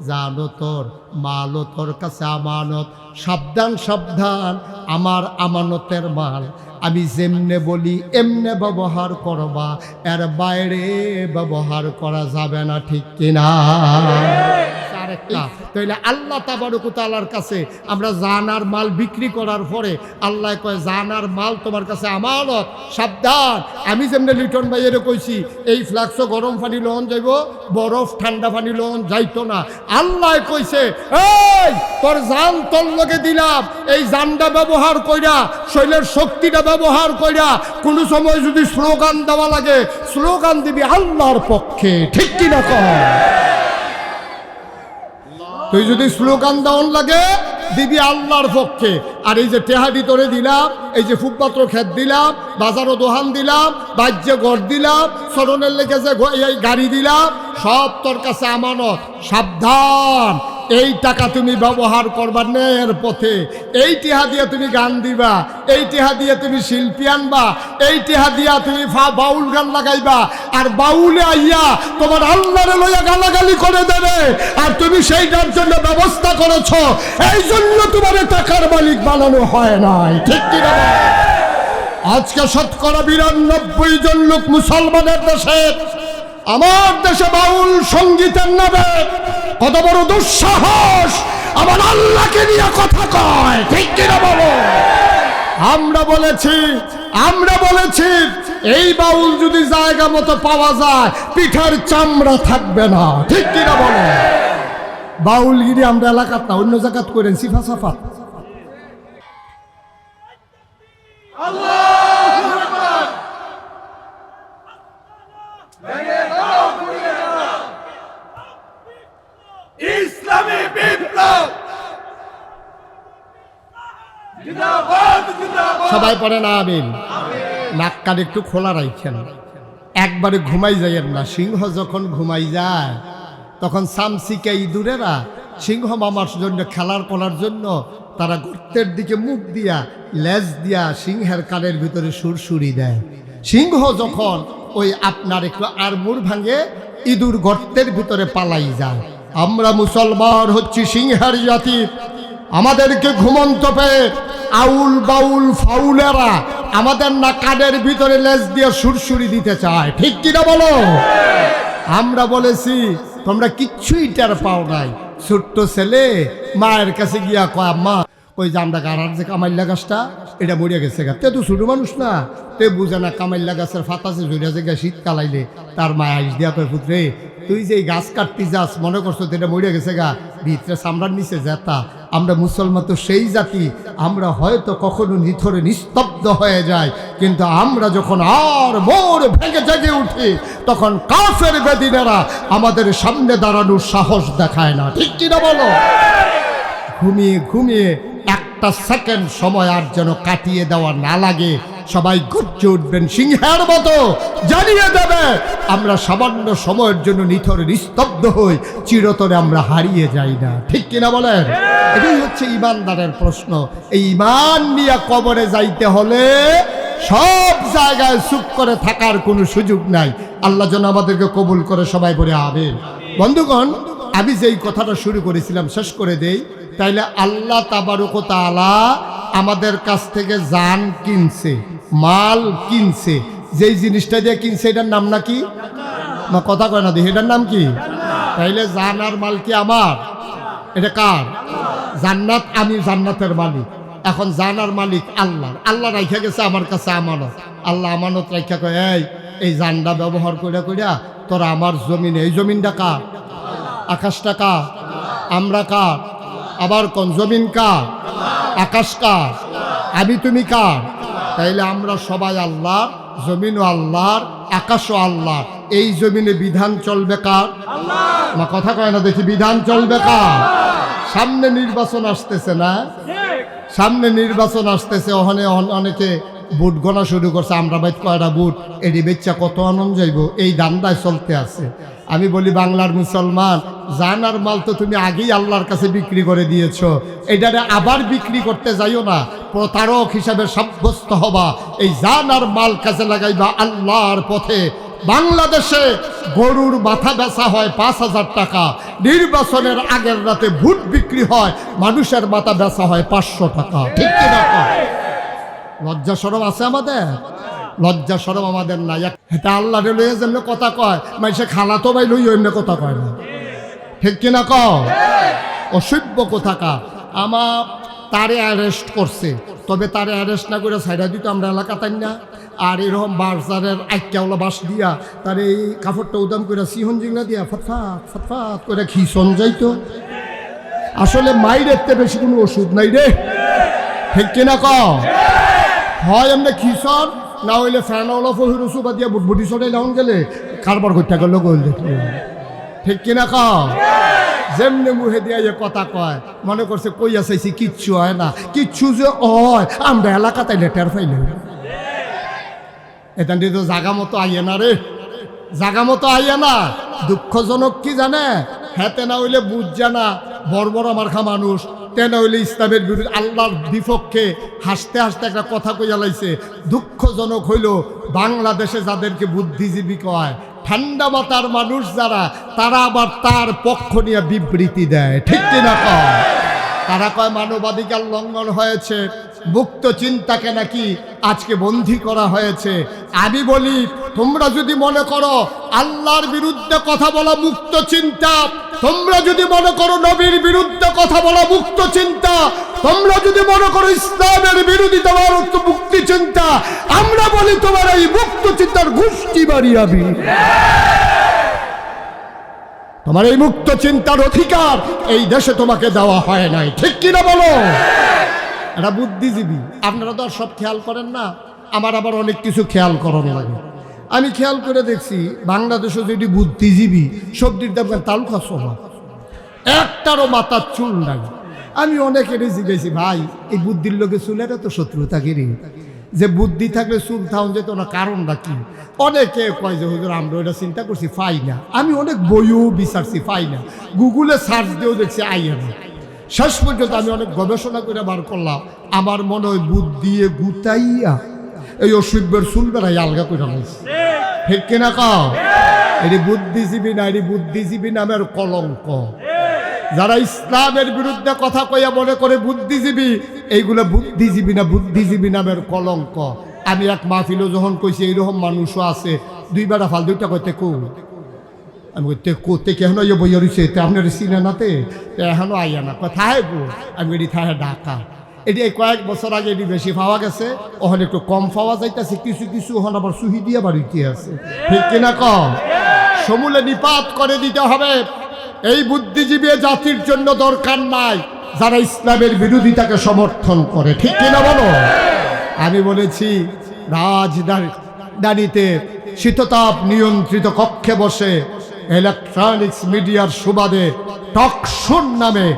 জানো তোর মালও তোর কাছে আমানত। সাবধান সাবধান, আমার আমানতের মাল আমি যেমনে বলি এমনে ব্যবহার করবা, এর বাইরে ব্যবহার করা যাবে না, ঠিক কিনা? আরেকটা। তাইলে আল্লাহ তাবারক ওয়া তাআলার কাছে আমরা জান আর মাল বিক্রি করার পরে আল্লাহ কয় জান আর মাল তোমার কাছে আমানত, সাবধান। আমি যেমনি লিটন ভাইয়ের কইছি এই ফ্লাক্সও গরম পানি লন যাইব, বরফ ঠান্ডা পানি লন যাইতো না। আল্লাহ কইছে এই তোর জান তোর লগে দিলাম, এই জানটা ব্যবহার কইরা শরীরের শক্তিটা ব্যবহার কইরা কোনো সময় যদি স্লোগান দেওয়া লাগে স্লোগান দিবি আল্লাহর পক্ষে, ঠিক কিনা কর? তুই যদি স্লোগান দেওয়ান লাগে দিবি আল্লাহর পক্ষে। আর এই যে টেহাদি তোরে দিলাম, এই যে ফুটপাত্র খেত দিলাম, বাজারও দোহান দিলাম, বাহ্য ঘর দিলাম, স্মরণের লেগে যে এই গাড়ি দিলাম, সব তোর কাছে আমানত, সাবধান। এই টাকা তুমি ব্যবহার করবা ন্যায়ের পথে। এই টিহা দিয়ে তুমি গান দিবা, এই টিহা দিয়ে তুমি শিল্পী আনবা, এই টিহা দিয়া তুমি বাউল গান লাগাইবা, আর বাউলে আইয়া তোমার আল্লাহরে লইয়া গালাগালি করে দেবে, আর তুমি সেইটার জন্য ব্যবস্থা করেছ, এই জন্য তোমার টাকার মালিক বানানো হয় নাই, ঠিক কিনা? আজকে শতকরা 92 জন লোক মুসলমানের দেশে, আমার দেশে বাউল সঙ্গীতের নামে কত বড় দুঃসাহস আমার আল্লাহকে নিয়ে কথা কয়, ঠিক কিনা বলো? আমরা বলেছি এই বাউল যদি জায়গা মতো পাওয়া যায় পিঠার চামড়া থাকবে না, ঠিক কিনা বলো? বাউলগিরি আমরা এলাকাত না, অন্য জায়গাত করেন সিফা সাফাত। ইসলামী বিপ্লব জিন্দাবাদ, জিন্দাবাদ। সবাই পড়ে না আমিন। নাক কান একটু খোলা রাখেন, একবারে ঘুমাই যাইয়েন না। সিংহ যখন ঘুমাই যায় তখন সামসিকা ইঁদুরেরা সিংহ মামার জন্য খেলার করার জন্য তারা গর্তের দিকে মুখ দিয়া লেজ দিয়া সিংহের কানের ভিতরে সুরসুরি দেয়। সিংহ যখন ওই আপনার একটু আড়মুড় ভাঙে ইঁদুর গর্তের ভিতরে পালাই যায়। আমরা মুসলমান হচ্ছি সিংহের জাতি, আমাদেরকে ঘুমন্ত পেয়ে আউল বাউল ফাউলেরা আমাদের না কানের ভিতরে লেজ দিয়ে সুরসুরি দিতে চায়, ঠিক কিনা বলো? আমরা বলেছি তোমরা কিচ্ছুই টের পাও নাই। ছোট্ট ছেলে মায়ের কাছে গিয়া কয় আম্মা ওই যে আমরা গাড়ার যে কামাইল্লা গাছটা এটা মরিয়া গেছে গা, তে তো ছোট মানুষ না, তে বুঝে না কামাইল্লা গাছের ফাতাসে জড়িয়া যে গা শীতকাল আইলে তার মায় আইস দিয়া কয় পুত্রে তুই যে এই গাছ কাটতে যাস মনে করছো এটা মরিয়া গেছে গা, ভিতরে চামড়ার নিচে যেতা। আমরা মুসলমান তো সেই জাতি, আমরা হয়তো কখনো নিথরে নিস্তব্ধ হয়ে যায়, কিন্তু আমরা যখন আর মোর ভেঙে জেগে উঠি তখন কাফের বেদিনেরা আমাদের সামনে দাঁড়ানোর সাহস দেখায় না, ঠিক কিনা বলো? ঘুমিয়ে ঘুমিয়ে একটা সেকেন্ড সময় আর যেন কাটিয়ে দেওয়া না লাগে। সবাই গর্জে উঠবেন সিংহের মতো, জানিয়ে দেবে আমরা সামান্য সময়ের জন্য নিথরে নিস্তব্ধ হই, চিরতরে আমরা হারিয়ে যাই না, ঠিক কিনা বলেন? এটাই হচ্ছে ইমানদারের প্রশ্ন। এই ইমান নিয়ে কবরে যাইতে হলে সব জায়গায় চুপ করে থাকার কোনো সুযোগ নাই। আল্লাহ যেন আমাদেরকে কবুল করে, সবাই বলে আমিন। বন্ধুগণ, আমি যেই কথাটা শুরু করেছিলাম শেষ করে দেই। তাইলে আল্লাহ তাবারক ওয়া তাআলা আমাদের কাছ থেকে জান কিনছে, মাল কিনছে। যেই জিনিসটা দিয়ে কিনছে এটার নাম নাকি? না কথা কয় না দেখি, এটার নাম কি? তাইলে জান আর মাল কি আমার? এটা কার? জান্নাত, আমি জান্নাতের মালিক। এখন জান আর মালিক আল্লাহ। আল্লাহ রাইখা গেছে আমার কাছে আমানত। আল্লাহ আমানত রাইখা কয় এই জানটা ব্যবহার কইরা কইরা তোরা আমার জমিনে, এই জমিনটা কার? আকাশটা কার? আমরা কার? আবার কোন জমিন কার? আকাশ কার? আমি তুমি কার? তাইলে আমরা সবাই আল্লাহ, জমিনও আল্লাহর, আকাশও আল্লাহ। এই জমিনে বিধান চলবে কার? মা কথা কয় না দেখি, বিধান চলবে কার? সামনে নির্বাচন আসতেছে না? সামনে নির্বাচন আসতেছে, ওখানে অনেকে বুট গোনা শুরু করছে। আমরা বাইত কয়টা বুট এটি বেচ্চা কত আনন্দ যাইব, এই দান্দায় চলতে আছে। আমি বলি বাংলার মুসলমান, জান আর মাল তো তুমি আগেই আল্লাহর কাছে বিক্রি করে দিয়েছো, এটারে আবার বিক্রি করতে যাইও না, প্রতারক হিসাবে সাব্যস্ত হবা। এই জান আর মাল কাছে লাগাইবা আল্লাহর পথে। বাংলাদেশে গরুর মাথা বেচা হয় 5,000 টাকা, নির্বাচনের আগের রাতে ভোট বিক্রি হয়, মানুষের মাথা বেচা হয় 500 টাকা, ঠিক কিনা? লজ্জা শরম আছে আমাদের? লজ্জা শরম আমাদের নাই। এটা আল্লাহরে লইয়া যেমন কথা কয়, মানুষে খালা তো ভাই লই অন্য কথা কয় না। ঠিক কিনা কও? অসভ্য কোথাকা। আমার তারে অ্যারেস্ট করছে, তবে তারে অ্যারেস্ট না করে সাইডা দিত আমরা এলাকা তাই না। আর এরকম বাজারের আইকাওয়ালা বাস দিয়া তার এই কাপড়টা উদাম করে সিহন জিংলা দিয়া ফটফাট ফটফাট করে খিসন যাইতো। আসলে মাইরের তে বেশি কোনো ওষুধ নাই রে, ঠিক কিনা কও? হয় এমনি খিসন, না হইলে ফ্যানওয়ালা ফহিরসুবা দিয়া বুটবুটি সরাই লাউন গেলে কারবার করতে গেল গোল দেখলে, ঠিক কিনা কও? যেমনি মুহে দিয়া যে কথা কয় মনে করছে কইয়া চাইছি কিচ্ছু হয় না, কিচ্ছু যে হয় আমরা এলাকা তাইলে টের পাইলে। এখান তো জাগা মতো আইয়ে না রে, জাগা মতো আইয়ে না। দুঃখজনক কি জানে, হেতে না হইলে বুঝছে না বর্বর আমার খা মানুষ, তে না হইলে ইসলামের বিরুদ্ধে আল্লাহর বিপক্ষে হাসতে হাসতে একটা কথা কইয়া লাইছে। দুঃখজনক হইল বাংলাদেশে যাদেরকে বুদ্ধিজীবী কয়, ঠান্ডা মাথার মানুষ যারা, তারা আবার তার পক্ষ নিয়ে বিবৃতি দেয়, ঠিক কিনা কয়? তারা কয় মানবাধিকার লঙ্ঘন হয়েছে, মুক্ত চিন্তাকে নাকি আজকে বন্দী করা হয়েছে। আমি বলি তোমরা যদি মনে করো আল্লাহর বিরুদ্ধে কথা বলা মুক্ত চিন্তা, তোমরা যদি মনে করো নবীর বিরুদ্ধে কথা বলা মুক্ত চিন্তা, তোমরা যদি মনে করো ইসলামের বিরোধিতা মুক্তি চিন্তা, আমরা বলি তোমার এই মুক্ত চিন্তার গোষ্ঠী বাড়িয়াবি। তোমার এই মুক্ত চিন্তার অধিকার এই দেশে তোমাকে দেওয়া হয় নাই, ঠিক কিনা বলো? এটা বুদ্ধিজীবী। আপনারা তো আর সব খেয়াল করেন না, আমার আবার অনেক কিছু খেয়াল করানো লাগে। আমি খেয়াল করে দেখছি বাংলাদেশে যদি বুদ্ধিজীবী সবজির দাম তালুকা স্বভাব, একটারও মাথার চুল নাই। আমি অনেকেরই জিজ্ঞেসি, ভাই এই বুদ্ধির লোকে চুলের তো শত্রুতা কিরি, যে বুদ্ধি থাকলে চুল থাউন যেত না, কারণটা কি? অনেকে কয় যে হুজুর আমরা ওটা চিন্তা করছি, পাই না। আমি অনেক বইও বিচারছি, পাই না। গুগলে সার্চ দিয়েও দেখছি আইয়া না। শেষ পর্যন্ত আমি অনেক গবেষণা করে বার করলাম, আমার মনে হয় বুদ্ধি গুতাইয়া এই অসভ্যের চুল বেড়াই আলগা করে লাইছে, ঠিক কিনা কও? এটি বুদ্ধিজীবী না, এটি বুদ্ধিজীবী নামের কলঙ্ক। যারা ইসলামের বিরুদ্ধে কথা কইয়া মনে করে বুদ্ধিজীবী, এইগুলো বুদ্ধিজীবী না, বুদ্ধিজীবী নামের কলঙ্ক। আমি এক মাহফিলও যখন কইছি এইরকম মানুষও আছে, দুই বেড়া ফাল দুইটা কইতে কো, আমি কইতে কোতে কেন ইয়ে বইয়া রয়েছে, আপনার সিনে নাতে এখনো আইয়া না, কোথায় গো? আমি এটি থাহে ঢাকা। এটি এই কয়েক বছর আগে এটি বেশি পাওয়া গেছে, ওখানে একটু কম পাওয়া যাইতেছে, কিছু কিছু ওখানে আবার সুহি দিয়া বাড়িতে আছে, ঠিক কিনা কম? সমূলে নিপাত করে দিতে হবে। এই বুদ্ধিজীবী জাতির জন্য দরকার নাই যারা ইসলামের বিরোধিতাকে সমর্থন করে, ঠিক কিনা বলো? আমি বলেছি রাজধানীতে শীততাপ নিয়ন্ত্রিত কক্ষে বসে ইলেকট্রনিক্স মিডিয়ার সুবাদে টকশোর নামে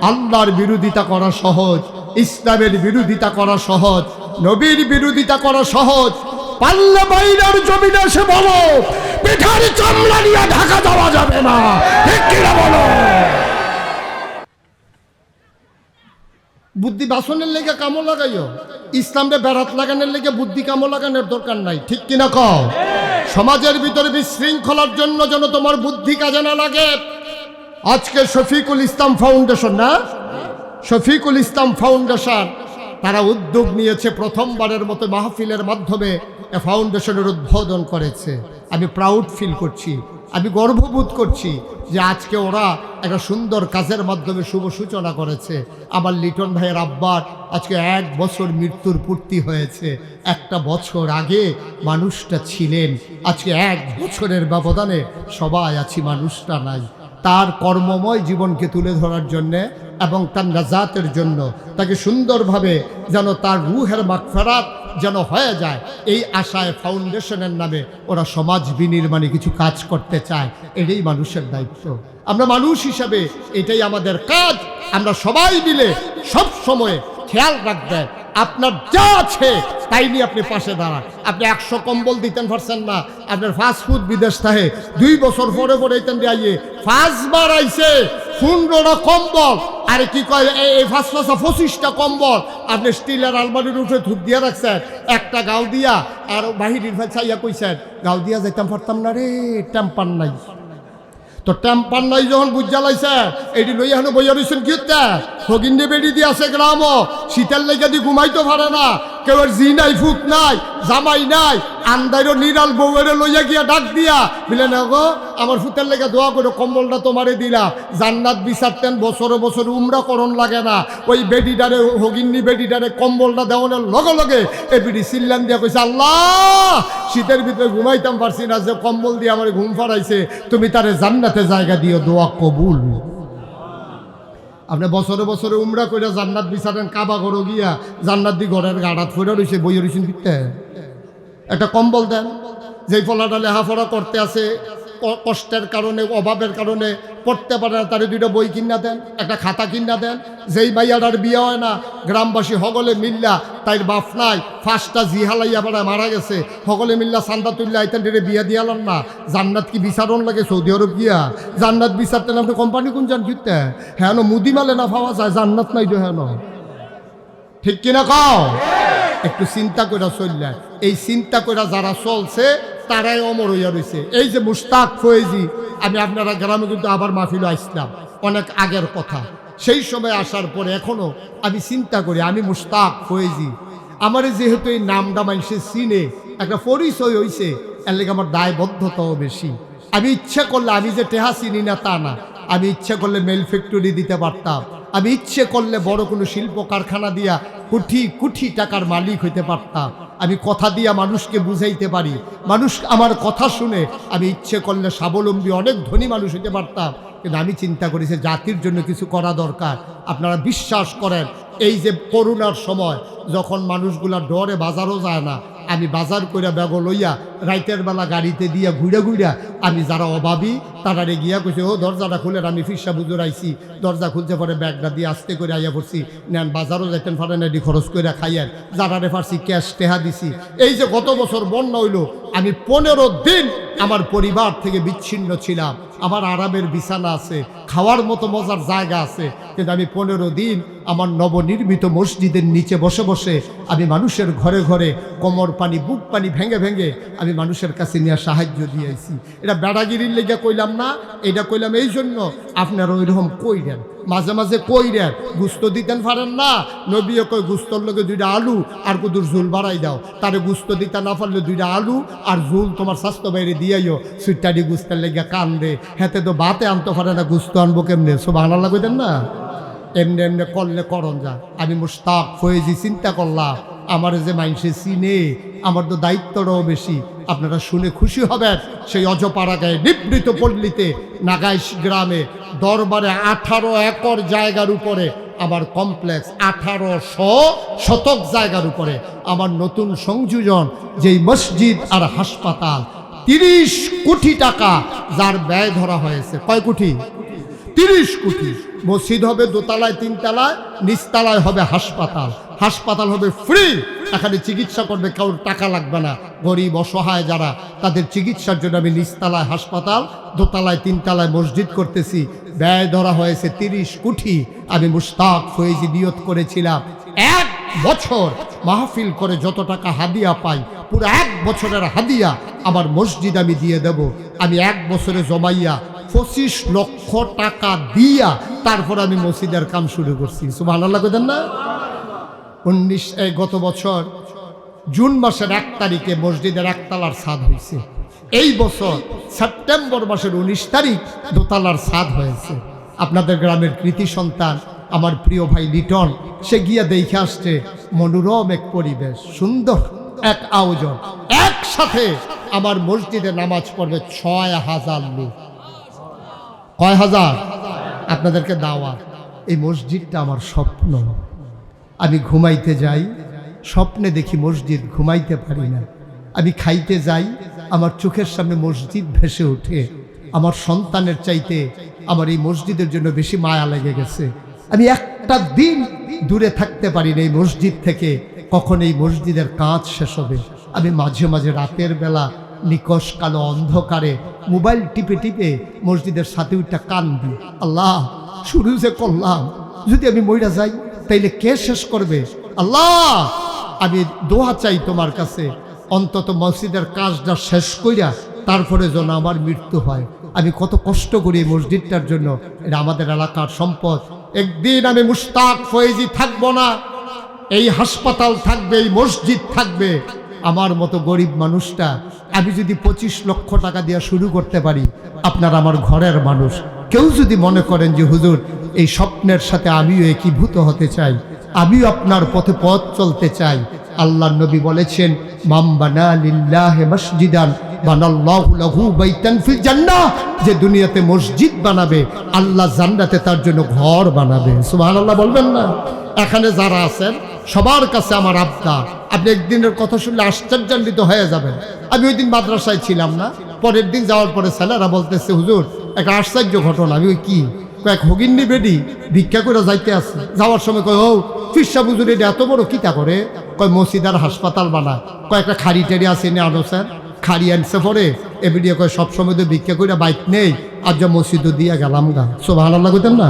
আল্লাহর বিরোধিতা করা সহজ, ইসলামের বিরোধিতা করা সহজ, নবীর বিরোধিতা করা সহজ। পাল্লা বাইরের জমিনে এসে বলো পিঠার চামড়া নিয়ে ঢাকা যাওয়া যাবে না, ঠিক কিনা বলো? বুদ্ধি বাসনের লেগে কামো লাগাইও, ইসলামে বেড়াত লাগানোর লেগে বুদ্ধি কামো লাগানোর দরকার নাই, ঠিক কিনা কও? সমাজের ভিতরে বিশৃঙ্খলার জন্য যেন তোমার বুদ্ধি কাজে না লাগে। আজকে শফিকুল ইসলাম ফাউন্ডেশন, না শফিকুল ইসলাম ফাউন্ডেশন, তারা উদ্যোগ নিয়েছে প্রথমবারের মতো মাহফিলের মাধ্যমে ফাউন্ডেশনের উদ্বোধন করেছে। আমি প্রাউড ফিল করছি, আমি গর্ববোধ করছি যে আজকে ওরা একটা সুন্দর কাজের মাধ্যমে শুভ সূচনা করেছে। আমার লিটন ভাইয়ের আব্বার আজকে 1 বছর মৃত্যুর পূর্তি হয়েছে। একটা বছর আগে মানুষটা ছিলেন, আজকে 1 বছরের ব্যবধানে সবাই আছি, মানুষটা নাই। তার কর্মময় জীবনকে তুলে ধরার জন্যে এবং তার নাজাতের জন্য, তাকে সুন্দরভাবে যেন তার রুহের মাগফিরাত যেন হয়ে যায়, এই আশায় ফাউন্ডেশনের নামে ওরা সমাজ বিনির্মাণে কিছু কাজ করতে চায়। এটাই মানুষের দায়িত্ব। আমরা মানুষ হিসাবে এটাই আমাদের কাজ। আমরা সবাই মিলে সব সময় খেয়াল রাখবেন আপনার যা আছে তাই নিয়ে আপনি পাশে দাঁড়ান। আপনি 100 কম্বল দিতেন পারছেন না, আপনার ফাস্টফুড বিদেশ থাকে 2 বছর পরে পরে এইতেন দিয়ে 5 বার আইছে 15টা কম্বল, আরে কি কয় এই 25টা কম্বল আপনি স্টিলের আলমারির উঠে ধূপ দিয়ে রাখছেন, একটা গাও দিয়া আর বাহিরের ভাই চাইয়া কইছেন গাও দিয়া যাইতাম পারতাম না রে, টেম্পার নাই। তো টেম্পার নাই যখন বুঝা লাইছে এটি লই এখন বইয়া রয়েছেন কি হগিন্ডে বেড়ি দিয়ে আছে গ্রামও, শীতের লেগে দিয়ে ঘুমাইতে পারে না, কেউ জি নাই, ফুক নাই, জামাই নাই, আন্দাইরও নিরাল বউয়েরে লইয়া গিয়া ডাক দিয়া বলে না গো আমার ফুতের লেগে দোয়া করো, কম্বলটা তোমারে দিলা, জান্নাত বিচারতেন বছরে বছরে উমরা করণ লাগে না। ওই বেডিটারে হগিন্নি বেডিটারে কম্বলটা দেওয়ানোর লগে লগে এ বেডি চিল্লান দিয়া কইছে, আল্লাহ শীতের ভিতরে ঘুমাইতাম পারছি না, যে কম্বল দিয়ে আমার ঘুম ফাড়াইছে, তুমি তারে জান্নাতে জায়গা দিও, দোয়া কবুল। আপনি বছরে বছরে উমরা কইরা জান্নাত বিচারেন, কাবা ঘর গিয়া জান্নাত দি ঘরের গাড়াত ফইরা রইছে, বইয়ে রইছেন কিতে একটা কম্বল দেন। যেই ফলাটা লেখাপড়া করতে আছে, কষ্টের কারণে অভাবের কারণে পড়তে পারে না, তারে দুইটা বই কিনা দেন, একটা খাতা কিনা দেন। যেই মাইয়াটার বিয়ে হয় না, গ্রামবাসী হগলে মিল্লা, তাই বাপ নাই, ফার্স্টটা জিহালাইয়া বেড়ায় মারা গেছে, হগলে মিল্লা চান্দা তুললে আইতেন বিয়া দিয়ালাম না। জান্নাত কি বিচারণ লাগে সৌদি আরব গিয়া? জান্নাত বিচারতেন আপনি কোম্পানি কোন যান কিনতে? হ্যাঁ মুদি মালে না পাওয়া যায়, জান্নাত নাই তো হ্যাঁ, ঠিক কিনা কও? একটু চিন্তা করে চললেন। এই চিন্তা করে যারা চলছে তারাই অমর হইয়া রয়েছে। এই যে মুশতাক ফয়েজি, আমি আপনারা গ্রামে কিন্তু আবার মাহফিল আসলাম, অনেক আগের কথা। সেই সময় আসার পরে এখনো আমি চিন্তা করি, আমি মুশতাক ফয়েজি, আমার যেহেতু এই নামটা মানুষের চিনে, একটা পরিচয় হয়েছে, এর লেগে আমার দায়বদ্ধতাও বেশি। আমি ইচ্ছা করলে, আমি যে টেহা চিনি না তা না, আমি ইচ্ছা করলে মেল ফ্যাক্টরি দিতে পারতাম, আমি ইচ্ছে করলে বড় কোনো শিল্প কারখানা দিয়া কোটি কোটি টাকার মালিক হইতে পারতাম। আমি কথা দিয়া মানুষকে বুঝাইতে পারি, মানুষ আমার কথা শুনে আমি ইচ্ছে করলে স্বাবলম্বী অনেক ধনী মানুষ হইতে পারতাম। কিন্তু আমি চিন্তা করেছি জাতির জন্য কিছু করা দরকার। আপনারা বিশ্বাস করেন, এই যে করোনার সময় যখন মানুষগুলা ডরে বাজারও যায় না, আমি বাজার কইরা ব্যাগ লইয়া রাইতের বেলা গাড়িতে দিয়া ঘুরে ঘুরা আমি যারা অভাবী তারা গিয়া কইছে, ও দরজাটা খুলেন, আমি ফিরসা বুঝুর আইছি। দরজা খুলতে পরে ব্যাগটা দিয়ে আস্তে করে আইয়া পড়ছি, নেন বাজারও যাইতেন পারেন, এটি খরচ করে খাইয়েন, যারারে পারছি ক্যাশ টেহা দিছি। এই যে গত বছর বন্যা হইল, আমি 15 দিন আমার পরিবার থেকে বিচ্ছিন্ন ছিলাম। আমার আরামের বিছানা আছে, খাওয়ার মতো মজার জায়গা আছে, কিন্তু আমি 15 দিন আমার নবনির্মিত মসজিদের নিচে বসে বসে আমি মানুষের ঘরে ঘরে কোমর পানি বুক পানি ভেঙে ভেঙে আমি মানুষের কাছে নিয়ে সাহায্য দিয়েছি। এটা বেড়াগিরির লেগে কইলাম না, এটা কইলাম এই জন্য আপনারা ওইরকম কইরেন, মাঝে মাঝে কইরেন। গুস্ত দিতেন পারেন না, নবীও কই গুস্তর লগে 2টা আলু আর কুদুর ঝুল বাড়াই দাও। তারে গুস্ত দিতে না পারলে 2টা আলু আর ঝুল তোমার স্বাস্থ্য বাইরে দিয়াইও, সুইটাডি গুস্তের লেগে কান্দে, হেতে তো বাতে আনতে পারে না, গুস্ত আনবো কেমনে? সব আনা কইতেন না, এমনি এমনি করলে করন যা। আমি মুশতাক ফয়েজি চিন্তা করলাম, আমার যে মানুষে চিনে, আমার তো দায়িত্বটাও বেশি। আপনারা শুনে খুশি হবেন, সেই অজপাড়া গায়ে নিবৃত পল্লীতে নাগাইশ গ্রামে দরবারে 18 একর জায়গার উপরে আমার কমপ্লেক্স, 1800 শতক জায়গার উপরে আমার নতুন সংযোজন, যেই মসজিদ আর হাসপাতাল, 30 কোটি টাকা যার ব্যয় ধরা হয়েছে। কয় কোটি? 30 কোটি। মসজিদ হবে দোতলায় 3 তলায়, নিচতলায় হবে হাসপাতাল। হাসপাতাল হবে ফ্রি, এখানে চিকিৎসা করবে, কারোর টাকা লাগবে না। গরিব অসহায় যারা, তাদের চিকিৎসার জন্য আমি নিচতলায় হাসপাতাল, দোতলায় 3 তলায় মসজিদ করতেছি। ব্যয় ধরা হয়েছে 30 কোটি। আমি মুশতাক ফয়েজি নিয়ত করেছিলাম 1 বছর মাহফিল করে যত টাকা হাদিয়া পাই, পুরো 1 বছরের হাদিয়া আমার মসজিদ আমি দিয়ে দেব। আমি 1 বছরে জমাইয়া 25 লক্ষ টাকা দিয়া তারপর আমি মসজিদের কাম শুরু করছি। সুবহানাল্লাহ কইতেন না? গত বছর জুন মাসের 1 তারিখে মসজিদের 1 তলার ছাদ হয়েছে। এই বছর সেপ্টেম্বর মাসের 19 তারিখ দোতলার ছাদ হয়েছে। আপনাদের গ্রামের কৃতি সন্তান আমার প্রিয় ভাই লিটন, সে গিয়া দেখে আসছে মনোরম এক পরিবেশ, সুন্দর এক আয়োজন। একসাথে আমার মসজিদে নামাজ পড়বে 6000 লোক। কয় হাজার? আপনাদেরকে দাওয়াত। এই মসজিদটা আমার স্বপ্ন। আমি ঘুমাইতে যাই, স্বপ্নে দেখি মসজিদ, ঘুমাইতে পারি না। আমি খাইতে যাই, আমার চোখের সামনে মসজিদ ভেসে ওঠে। আমার সন্তানের চাইতে আমার এই মসজিদের জন্য বেশি মায়া লেগে গেছে। আমি একটা দিন দূরে থাকতে পারি না এই মসজিদ থেকে, কখন এই মসজিদের কাজ শেষ হবে। আমি মাঝে মাঝে রাতের বেলা নিকশ কালো অন্ধকারে মোবাইল টিপে টিপে মসজিদের সাথে উঠটা কান্দি, আল্লাহ শুরু যে করলাম, যদি আমি মইরা যাই তাইলে কে শেষ করবে? আল্লাহ আমি দোয়া চাই তোমার কাছে, অন্তত মসজিদের কাজটা শেষ কইরা তারপরে যেন আমার মৃত্যু হয়। আমি কত কষ্ট করি এই মসজিদটার জন্য, এটা আমাদের এলাকার সম্পদ। একদিন আমি মুশতাক ফয়েজি থাকবো না, এই হাসপাতাল থাকবে, এই মসজিদ থাকবে, আমার মতো গরিব মানুষটা আমি যদি 25 লক্ষ টাকা দিয়ে শুরু করতে পারি, আপনার আমার ঘরের মানুষ কেউ যদি মনে করেন যে হুজুর এই স্বপ্নের সাথে আমিও একীভূত হতে চাই, আমিও আপনার পথে পথ চলতে চাই, আল্লাহর নবী বলেছেন মান বানা লিল্লাহি মসজিদান বানাল্লাহু লাহু বাইতান ফিল জান্নাহ, যে দুনিয়াতে মসজিদ বানাবে আল্লাহ জান্নাতে তার জন্য ঘর বানাবে। সুবহানাল্লাহ বলবেন না? এখানে যারা আছেন সবার কাছে আমার আবদার, আপনি একদিনের কথা শুনলে আশ্চর্যান্বিত হয়ে যাবেন। আমি ওই দিন মাদ্রাসায় ছিলাম না, পরের দিন যাওয়ার পরে ছেলেরা বলতেছে হুজুর একটা আশ্চর্য ঘটনা। আমি ওই কি কয়েক হগিন্নি বেডি ভিক্ষা করে যাইতে আছে, যাওয়ার সময় কয় ও ফিরসা হুজুর এটা এত বড় কিতা করে, কয় মসজিদ আর হাসপাতাল বানায়, কয়েকটা খাড়ি টেরি আছে এনে আনো স্যার, খাড়ি আনছে পরে এবিডিয়ে কয় সবসময় তো ভিক্ষা করে বাইক নেই, আর যা মসজিদও দিয়া গেলাম গা। সুবহানাল্লাহ কইতেন না?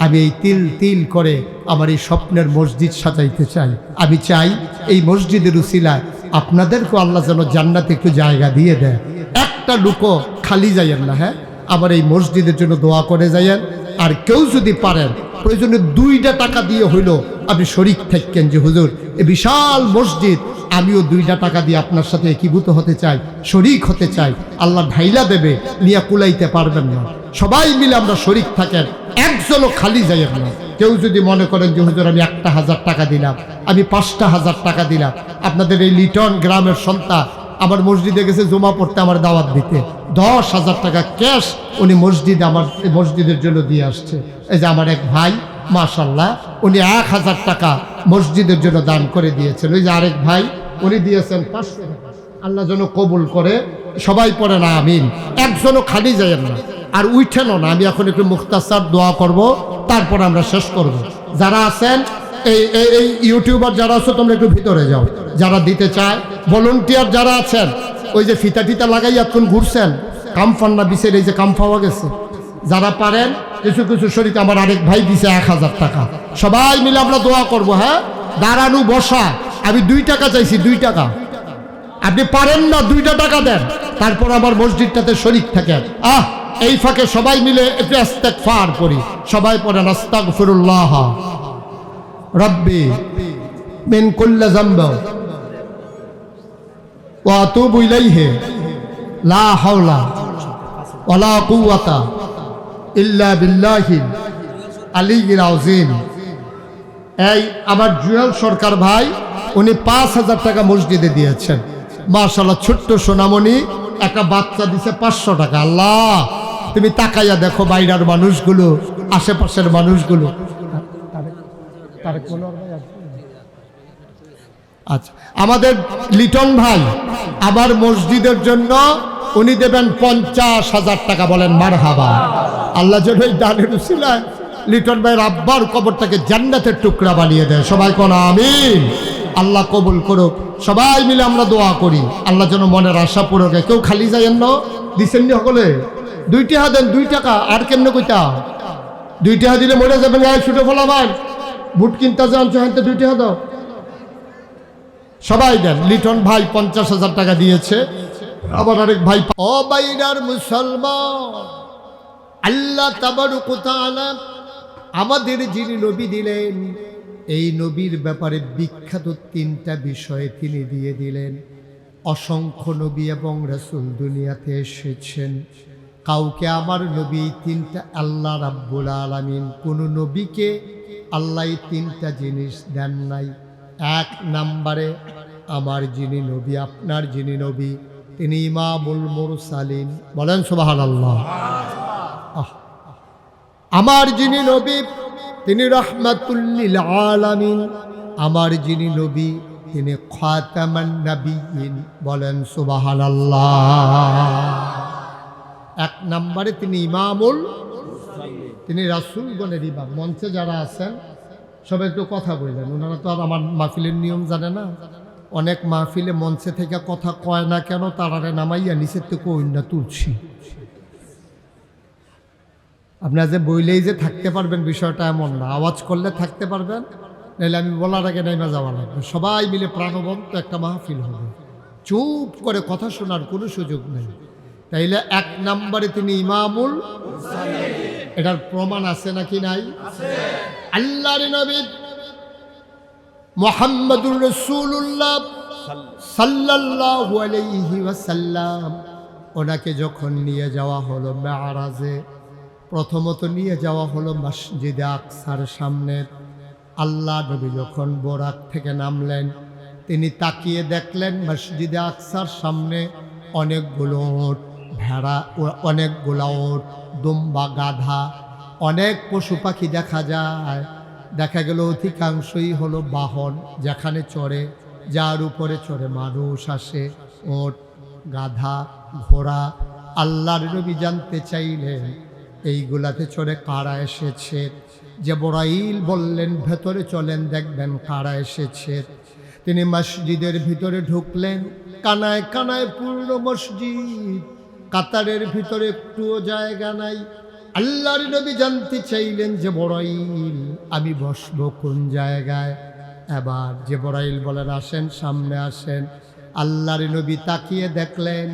আমি এই তিল তিল করে আমার এই স্বপ্নের মসজিদ সাজাইতে চাই। আমি চাই এই মসজিদের উসিলায় আপনাদেরকেও আল্লাহ যেন জান্নাতে একটু জায়গা দিয়ে দেয়। একটা লুকও খালি যাইয়েন না, হ্যাঁ, আমার এই মসজিদের জন্য দোয়া করে যাইয়েন। আর কেউ যদি পারেন প্রয়োজনে 2টা টাকা দিয়ে হইল আপনি শরিক থাকেন যে হুজুর এই বিশাল মসজিদ আমিও 2টা টাকা দিয়ে আপনার সাথে একীভূত হতে চাই, শরিক হতে চাই। আল্লাহ ঢাইলা দেবে, নিয়ে কুলাইতে পারবেন না। সবাই মিলে আমরা শরিক থাকেন, একজনও খালি যাইয়েন না। কেউ যদি মনে করেন যে হুজুর আমি 1,000 টাকা দিলাম, আমি 5,000 টাকা দিলাম, আপনাদের এই লিটন গ্রামের সন্তান আমার মসজিদে গেছে জমা পড়তে আমার দাওয়াত দিতে, 10,000 টাকা ক্যাশ উনি মসজিদে আমার মসজিদের জন্য দিয়ে আসছে। এই যে আমার এক ভাই মাশাআল্লাহ উনি 1,000 টাকা মসজিদের জন্য দান করে দিয়েছেন। ওই যে আরেক ভাই উনি দিয়েছেন 500 টাকা। আল্লাহ যেন কবুল করে, সবাই পড়ে না আমিন। একজনও খালি যায়েন না, আর উঠেনও না। আমি এখন একটু মুখতাসার দোয়া করব, তারপর আমরা শেষ করব। যারা আছেন এই ইউটিউবার যারা আছো তোমরা একটু ভিতরে যাও, যারা দিতে চায় ভলান্টিয়ার যারা আছেন, ওই যে ফিতা ফিতা লাগাই এখন ঘুরছেন, কামফান্না বিছের এই যে কাম পাওয়া গেছে, যারা পারেন কিছু কিছু শরীর। আমার আরেক ভাই দিছে 1,000 টাকা, সবাই মিলে আমরা দোয়া করব। হ্যাঁ, দাঁড়ানো বসা, আমি 2 টাকা চাইছি, 2 টাকা। আপনি পারেন না 2টা টাকা দেন, তারপর আমার মসজিদটাতে শরীক থাকেন। এই ফাঁকে সবাই মিলে একটু ইস্তেগফার করি, সবাই পড়েন আস্তাগফিরুল্লাহ রাব্বি মিন কুল্লি যামব ওয়া আতুবু ইলাইহি লা হাওলা ওয়ালা কুওয়াতা ইল্লা বিল্লাহিল আলিয়্যিল আযীম। এই আমার জুয়েল সরকার ভাই উনি 5,000 টাকা মসজিদে দিয়েছেন। মাশাআল্লাহ, ছোট্ট সোনামণি একটা বাচ্চা দিছে 500 টাকা। আল্লাহ তুমি তাকাইয়া দেখো বাইরের মানুষগুলো, আশেপাশের মানুষগুলো। আচ্ছা, আমাদের লিটন ভাই আবার মসজিদের জন্য উনি দেবেন 50,000 টাকা। বলেন মারহাবা। আল্লাহ যেন এই দানের উসিলায় লিটন ভাইয়ের আব্বার কবরটাকে জান্নাতের টুকরা বানিয়ে দেয়। সবাই কোন আমিন। আল্লাহ কবুল করুক। সবাই মিলে আমরা দোয়া করি আল্লাহ যেন মনের আশা পূরণ হয়। কেউ খালি যাইয়েন না, দিচ্ছেন নি সকলে? 2 টাকা দেন, 2 টাকা। আর কেমনে কইতা 2 টাকা দিলে মরে যাবেন। ছুটে ফেলা ভাই বুট কিনতে জানছো, হ্যাঁ 2 টাকা দাও। সবাই দেন। লিটন ভাই 50,000 টাকা দিয়েছে। আবার আরেক ভাই। ও বাইরার মুসলমান, আল্লাহ তাবারক ওয়া তাআলা আমাদের যিনি নবী দিলেন, এই নবীর ব্যাপারে বিখ্যাত 3টা বিষয় তিনি দিয়ে দিলেন। অসংখ্য নবী এবং রাসূল দুনিয়াতে এসেছেন, কাউকে আমার নবী 3টা আল্লাহ রাব্বুল আলামিন কোন নবীকে আল্লাহ 3টা জিনিস দেন নাই। 1 নম্বরে আমার যিনি নবী, আপনার যিনি নবী, তিনি ইমামুল মুরসালিন। বলেন সুবহানাল্লাহ। আমার যিনি নবী তিনি রাহমাতুল লিল আলামিন। আমার যিনি নবী তিনি খাতামান নবিয়্যিন। বলেন সুবহানাল্লাহ। 1 নম্বরে তিনি ইমামুল, তিনি রাসূলগণের ইমাম। মঞ্চে যারা আছেন সবাই একটু কথা বললেন, ওনারা তো আর আমার মাহফিলের নিয়ম জানে না। অনেক মাহফিলে মঞ্চে থেকে কথা কয় না কেন, তারারে নামাইয়া নিচের থেকে অন্য তুলছি। আপনারা যে বইলেই যে থাকতে পারবেন বিষয়টা এমন না, আওয়াজ করলে থাকতে পারবেন, নাহলে আমি বলার আগে নাইমা যাওয়া লাগবে। সবাই মিলে প্রাণবন্ত একটা মাহফিল হবে, চুপ করে কথা শোনার কোনো সুযোগ নেই। তাইলে 1 নম্বরে তিনি ইমামুল, এটার প্রমাণ আছে নাকি নাই? আল্লাহর নবী মুহাম্মাদুর রাসূলুল্লাহ সাল্লাল্লাহু আলাইহি ওয়াসাল্লাম ওনাকে যখন নিয়ে যাওয়া হলো মেরাজে, প্রথমত নিয়ে যাওয়া হলো মসজিদে আকসার সামনে। আল্লাহ নবী যখন বোরাক থেকে নামলেন, তিনি তাকিয়ে দেখলেন মসজিদে আকসার সামনে অনেকগুলো উট, ভেড়া, অনেকগুলো উট, দুম্বা, গাধা, অনেক পশু পাখি দেখা যায়। দেখা গেল অধিকাংশই হলো বাহন, যেখানে চড়ে, যার উপরে চড়ে মানুষ আসে, উট, গাধা, ঘোড়া। আল্লাহর নবী জানতে চাইলেন এইগুলাতে চড়ে কারা এসেছে। জিবরাইল বললেন ভেতরে চলেন, দেখবেন কারা এসেছে। তিনি মসজিদের ভিতরে ঢুকলেন। কানায় কানায় পূর্ণ মসজিদ, কাতারের ভিতরে একটুও জায়গা নাই। আল্লাহর নবী জানতে চাইলেন জিবরাইল আমি বসবো কোন জায়গায়। এবার জিবরাইল বলেন আসেন, সামনে আসেন। আল্লাহর নবী তাকিয়ে দেখলেন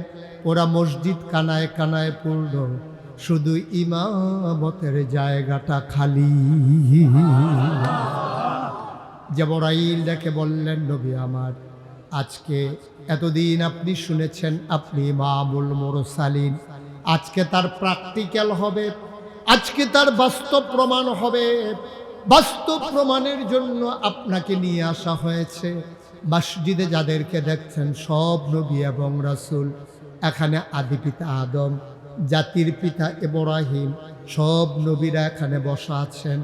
ওরা মসজিদ কানায় কানায় পূর্ণ, শুধু ইমামতের জায়গাটা খালি। জিবরাইল দেখে বললেন নবী আমার, আজকে এতদিন আপনি শুনেছেন আপনি ইমামুল মুরসালিন, আজকে তার প্র্যাকটিক্যাল হবে, আজকে তার বাস্তব প্রমাণ হবে। বাস্তব প্রমাণের জন্য আপনাকে নিয়ে আসা হয়েছে। মসজিদে যাদেরকে দেখছেন সব নবী এবং রাসূল। এখানে আদি পিতা আদম, জাতির পিতা ইব্রাহিম, সব নবীরা এখানে বসা আছেন।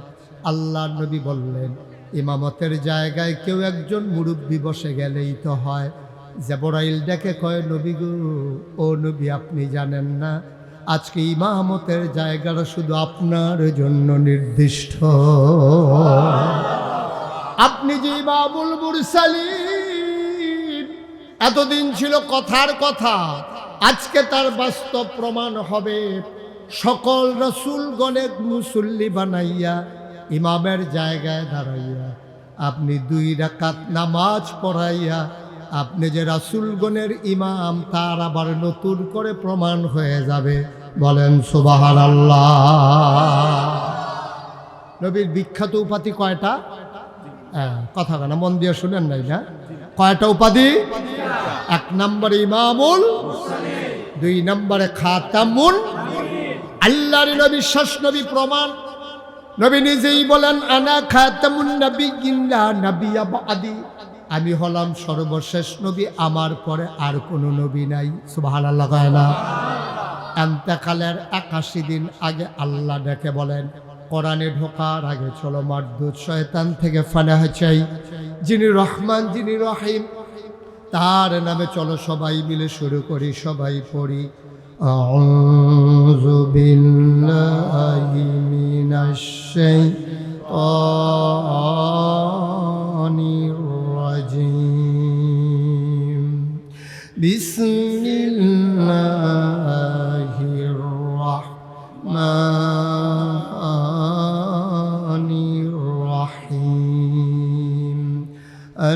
আল্লাহর নবী বললেন ইমামতের জায়গায় কেউ একজন মুরব্বী বসে গেলেই তো হয়। জিবরাইল ডেকে কয় নবী গো, ও নবী আপনি জানেন না আজকে ইমামতের জায়গাটা শুধু আপনার জন্য নির্দিষ্ট। আপনি যে ইমামুল মুরসালিন, এতদিন ছিল কথার কথা, আজকে তার বাস্তব প্রমাণ হবে। সকল রাসূলগণের মুসল্লি বানাইয়া ইমামের জায়গায় দাঁড়াইয়া আপনি 2 রাকাত নামাজ পড়াইয়া আপনি যে রাসূলগণের ইমাম, তার আবার নতুন করে প্রমাণ হয়ে যাবে। বলেন সুবহানাল্লাহ। নবীর বিখ্যাত উপাধি কয়টা? কথা না মন দিয়ে শুনেন নাই না? কয়টা উপাধি? 1 নম্বরে ইমামুল, 2 নম্বরে খাতামুন। আল্লাহর নবী শেষ নবী প্রমাণ। নবী নিজেই বলেন আনা খাতামুন নাবিয়্যিন লা নাবিয়্যা বাদি, আমি হলাম সর্বশেষ নবী, আমার পরে আর কোনো নবী নাই। সুবহানাল্লাহ কয় না? ইন্তেকালের 81 দিন আগে আল্লাহ ডেকে বলেন কোরআনে ঢোকার আগে চলো মারদুদ শয়তান থেকে ফানাহ চাই, যিনি রহমান যিনি রহিম তার নামে চলো সবাই মিলে শুরু করি, সবাই পড়ি আউযু বিল্লাহি মিনাশ শাইতানির রাজিম। বিসমিল্লাহির রাহমানির রাহিম।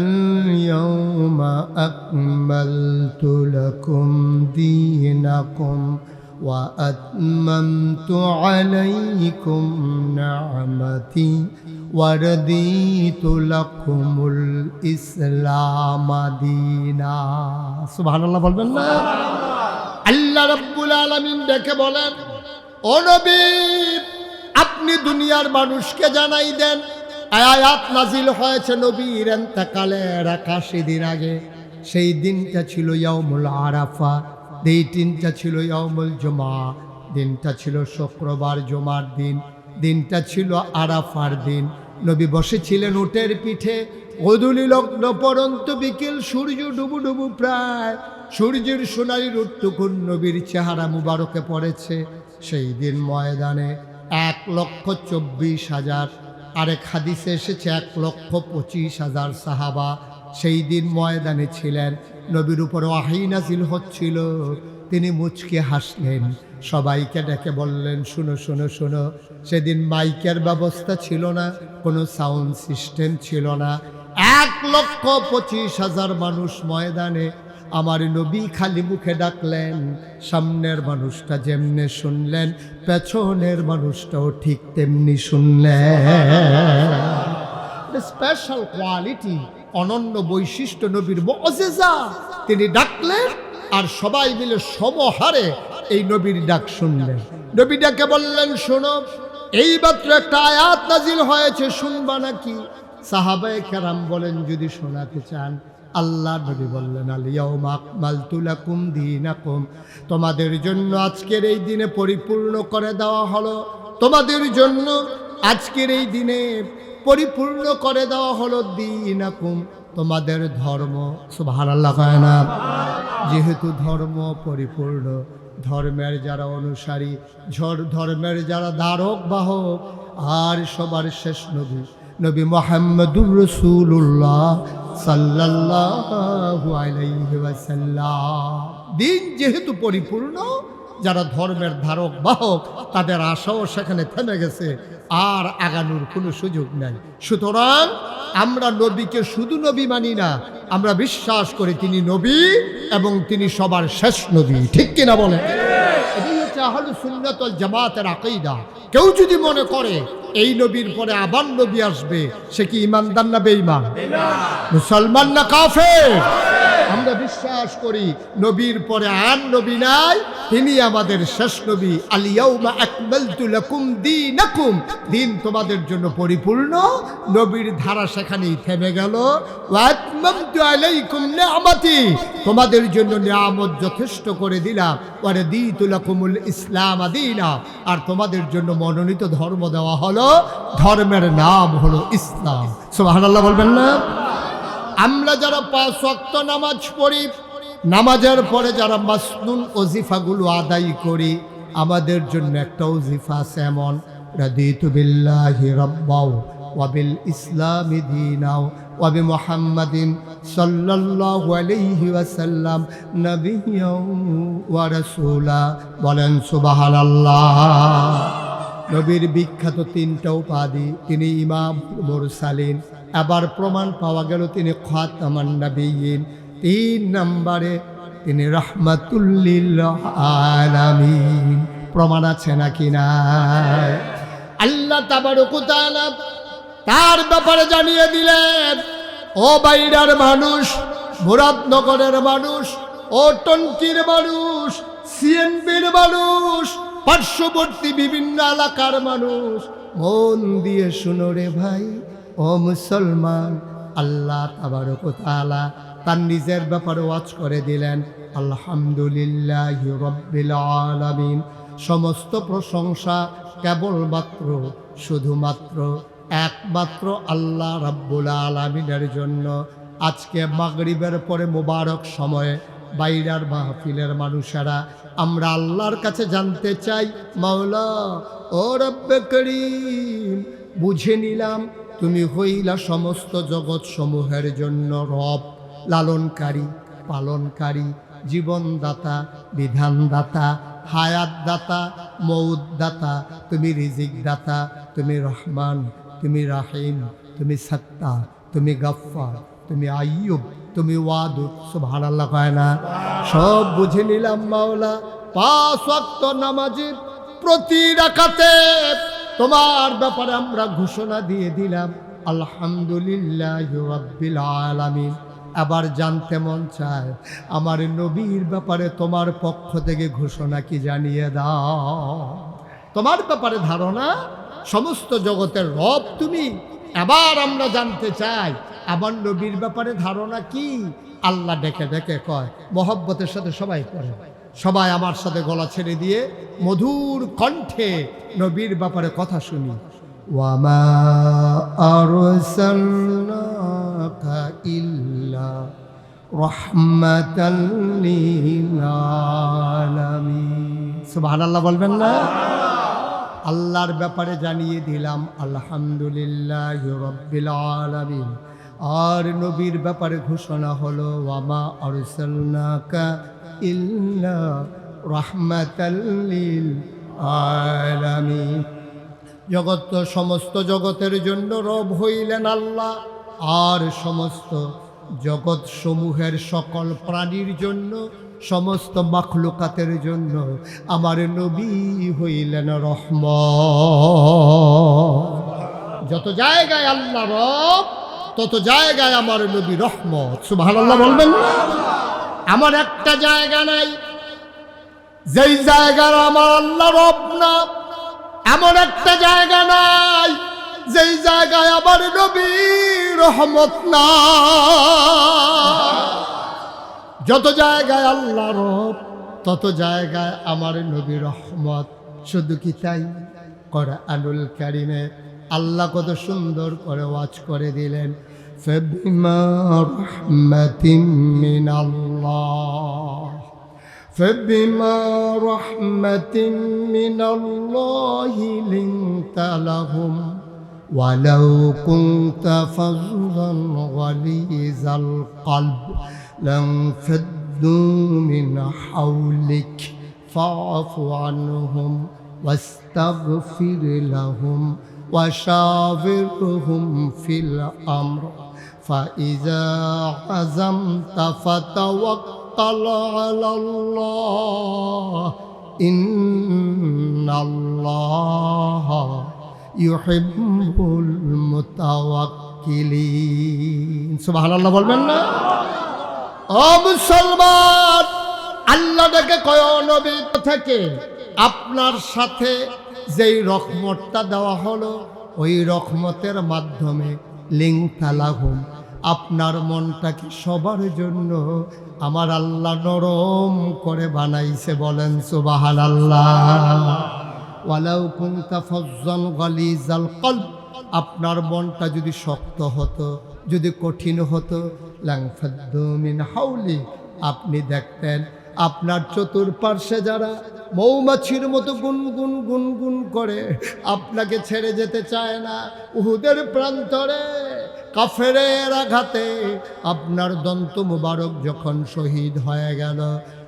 اليوم أكملت لكم دينكم وأتممت عليكم نعمتي ورضيت لكم الإسلام دينا। سبحان الله বলবেন না? আল্লাহ রাব্বুল আলামিন ডেকে বলেন ও নবী আপনি দুনিয়ার মানুষকে জানাই দেন আয়াত নাজিল হয়েছে নবীর ইন্তেকালের 81 দিন আগে। সেই দিনটা ছিল ইয়াউমুল আরাফা, এই দিনটা ছিল ইয়াউমুল জুমা, দিনটা ছিল শুক্রবার জুমার দিন, দিনটা ছিল আরাফার দিন। নবী বসেছিলেন উটের পিঠে, গোধূলি লগ্ন পর্যন্ত বিকেল সূর্য ডুবু ডুবু প্রায় সূর্যের সোনালি রোদটুকুন নবীর চেহারা মুবারকে পড়েছে। সেই দিন ময়দানে 1,24,000, আরেক হাদিসে এসেছে 1,25,000 সাহাবা সেই দিন ময়দানে ছিলেন। নবীর উপর ওয়াহী নাজিল হচ্ছিল, তিনি মুচকে হাসলেন, সবাইকে ডেকে বললেন শুনো শুনো শুনো। সেদিন মাইকের ব্যবস্থা ছিল না, কোনো সাউন্ড সিস্টেম ছিল না। 1,25,000 মানুষ ময়দানে, আমার নবী খালি মুখে ডাকলেন, সামনের মানুষটা যেমনে শুনলেন পেছনের মানুষটাও ঠিক তেমনি শুনলেন। স্পেশাল কোয়ালিটি, অনন্য বৈশিষ্ট্য নবীর মুআজিজা। তিনি ডাকলেন আর সবাই মিলে সমহারে এই নবীর ডাক শুনলেন। নবী ডাকে বললেন, শোনো, এইমাত্র একটা আয়াত নাজিল হয়েছে, শুনবা নাকি? সাহাবায়ে কেরাম বলেন, যদি শোনাতে চান। আল্লাহ নবী বললেন, আল ইয়াউমা আকমালতু লাকুম দীনাকুম, তোমাদের জন্য আজকের এই দিনে পরিপূর্ণ করে দেওয়া হলো, তোমাদের জন্য আজকের এই দিনে পরিপূর্ণ করে দেওয়া হলো দীনাকুম, তোমাদের ধর্ম। সুবহানাল্লাহ কয় না? যেহেতু ধর্ম পরিপূর্ণ, ধর্মের যারা অনুসারী, ধর্মের যারা ধারক বাহক, আর সবার শেষ নবী নবী মুহাম্মদুর রাসূলুল্লাহ সাল্লাল্লাহু আলাইহি ওয়াসাল্লাম, দিন যেহেতু পরিপূর্ণ, যারা ধর্মের ধারক বাহক তাদের আশাও সেখানে থেমে গেছে, আর আগানোর কোনো সুযোগ নাই। সুতরাং আমরা নবীকে শুধু নবী মানি না, আমরা বিশ্বাস করি তিনি নবী এবং তিনি সবার শেষ নবী। ঠিক কিনা বলে? এটাই হচ্ছে আহলুস সুন্নাত ওয়াল জামাতের আকীদা। কেউ যদি মনে করে এই নবীর পরে আবার নবী আসবে, সে কি ঈমানদার না বেঈমান? মুসলমান না কাফের? আমরা বিশ্বাস করি নবীর পরে আর নবী নাই, তিনি আমাদের শেষ নবী। আল ইয়াউমা আকমালতু লাকুম দীনাকুম, দিন তোমাদের জন্য পরিপূর্ণ। নবীর ধারা সেখানেই থেমে গেল। ওয়া আতমামতু আলাইকুম নি'মাতি, তোমাদের জন্য নিয়ামত যথেষ্ট করে দিলাম। ওয়া রাদিতু লাকুমুল ইসলাম দীনা, আর তোমাদের জন্য মনোনীত ধর্ম দেওয়া হলো, ধর্মের নাম হলো ইসলাম। সুবহানাল্লাহ বলবেন না? আমরা যারা 5 ওয়াক্ত নামাজ পড়ি, নামাজের পরে যারা মাসনুন ওজিফাগুলো আদায় করি, আমাদের জন্য একটা ওজিফা আছে এমন, রাদিতু বিল্লাহি রাব্বাও ওয়া বিল ইসলামি দীনাও ওয়া বি মুহাম্মাদিন সাল্লাল্লাহু আলাইহি ওয়াসাল্লাম নাবিয়্যাও ওয়া রাসূলা। বলেন সুবহানাল্লাহ। নবীর বিখ্যাত 3টা উপাধি, তিনি ইমাম মুরসালিন, আবার প্রমাণ পাওয়া গেল তিনি খাতামান নবিয়্যিন, 3 নম্বরে তিনি রাহমাতুল লিল আলামিন। প্রমাণ আছে নাকি নাই? আল্লাহ তাবারক ওয়া তাআলা তার ব্যাপারে জানিয়ে দিলেন, ও বাইরার মানুষ, মুরাদনগরের মানুষ, ও টঙ্গীর মানুষ, সিএনবির মানুষ, পার্শ্ববর্তী বিভিন্ন এলাকার মানুষ, মন দিয়ে শুনো রে ভাই, ও মুসলমান। আল্লাহ তাবারক ওয়া তাআলা তার নিজের ব্যাপারে ওয়াজ করে দিলেন, আলহামদুলিল্লাহি রাব্বিল আলামিন, সমস্ত প্রশংসা কেবলমাত্র, শুধুমাত্র, একমাত্র আল্লাহ রাব্বুল আলামিনের জন্য। আজকে মাগরিবের পরে মোবারক সময়ে বাইরার মাহফিলের মানুষেরা আমরা আল্লাহর কাছে জানতে চাই, মাওলা ও রব্বে করিম, বুঝে নিলাম তুমি হইলা সমস্ত জগৎ সমূহের জন্য রব, লালনকারী, পালনকারী, জীবনদাতা, বিধানদাতা, হায়াতদাতা, মৌতদাতা, তুমি রিজিক দাতা, তুমি রহমান, তুমি রাহিম, তুমি সত্তার, তুমি গফফার, তুমি আইয়ুব, তুমি ওয়াদুদ। সুবহানাল্লাহ কয় না? সব বুঝে নিলাম মাওলা। 5 ওয়াক্ত নামাজের প্রতি রাকাতে তোমার ব্যাপারে আমরা ঘোষণা দিয়ে দিলাম, আলহামদুলিল্লাহি রাব্বিল আলামিন। আবার জানতে মন চায়, আমার নবীর ব্যাপারে তোমার পক্ষ থেকে ঘোষণা কি জানিয়ে দাও। তোমার ব্যাপারে ধারণা, সমস্ত জগতের রব তুমি। এবার আমরা জানতে চাই, আমার নবীর ব্যাপারে ধারণা কি? আল্লাহ ডেকে ডেকে কয়, মহব্বতের সাথে সবাই করে, সবাই আমার সাথে গলা ছেড়ে দিয়ে মধুর কণ্ঠে নবীর ব্যাপারে কথা শুনি। ওয়ামা আরসালনাকা ইল্লা রাহমাতাল লিল আলামিন। সুবহানাল্লাহ বলবেন না? আল্লাহর ব্যাপারে জানিয়ে দিলাম, আলহামদুলিল্লাহি রাব্বিল আলামিন। আর নবীর ব্যাপারে ঘোষণা হলো, ওয়ামা আরসালনাকা ইল্লা রাহমাতাল লিল আলামিন। জগৎ, সমস্ত জগতের জন্য রব হইলেন আল্লাহ, আর সমস্ত জগৎ সমূহের সকল প্রাণীর জন্য, সমস্ত মাখলুকাতের জন্য আমার নবী হইলেন রহমত। যত জায়গায় আল্লাহ রব তত জায়গায় আমার নবী রহমত। সুবহানাল্লাহ বলবেন না? আমার একটা জায়গা নাই যেই জায়গার আমার আল্লাহ রব না, এমন একটা জায়গা নাই যেই জায়গায় আমার নবী রহমত না। যত জায়গায় আল্লাহ রব তত জায়গায় আমার নবী রহমত। শুধু কি তাই, কোরআনুল কারীমে আল্লাহ কত সুন্দর করে ওয়াজ করে দিলেন, ফাবিমা রাহমাতিন মিনাল্লাহ فبما رحمة من الله لنت لهم ولو كنت فظا غليظ القلب لانفضوا من حولك فاعف عنهم واستغفر لهم وشاورهم في الأمر فإذا عزمت فتوكل على الله إن الله يحب المتوكلين سبحان الله বলবেন না? ও মুসলমান, আল্লাহ ডেকে কয় নবী থেকে আপনার সাথে যেই রহমতটা দেওয়া হলো ওই রহমতের মাধ্যমে লিংতালাহুম আপনার মনটাকে সবার জন্য আমার আল্লাহ নরম করে বানাইছে। বলেন সুবহানাল্লাহ। ওয়ালাউ কুনতা ফাজ্জান গালিজাল কলব আপনার মনটা যদি শক্ত হতো, যদি কঠিন হতো, লাংফাদ্দু মিন হাওলি আপনি দেখতেন আপনার চতুর্পার্শ্বে যারা মৌমাছির মতো গুনগুন গুনগুন করে আপনাকে ছেড়ে যেতে চায় না। উহুদের প্রান্তরে কাফেরের আঘাতে আপনার দন্ত মুবারক যখন শহীদ হয়ে গেল,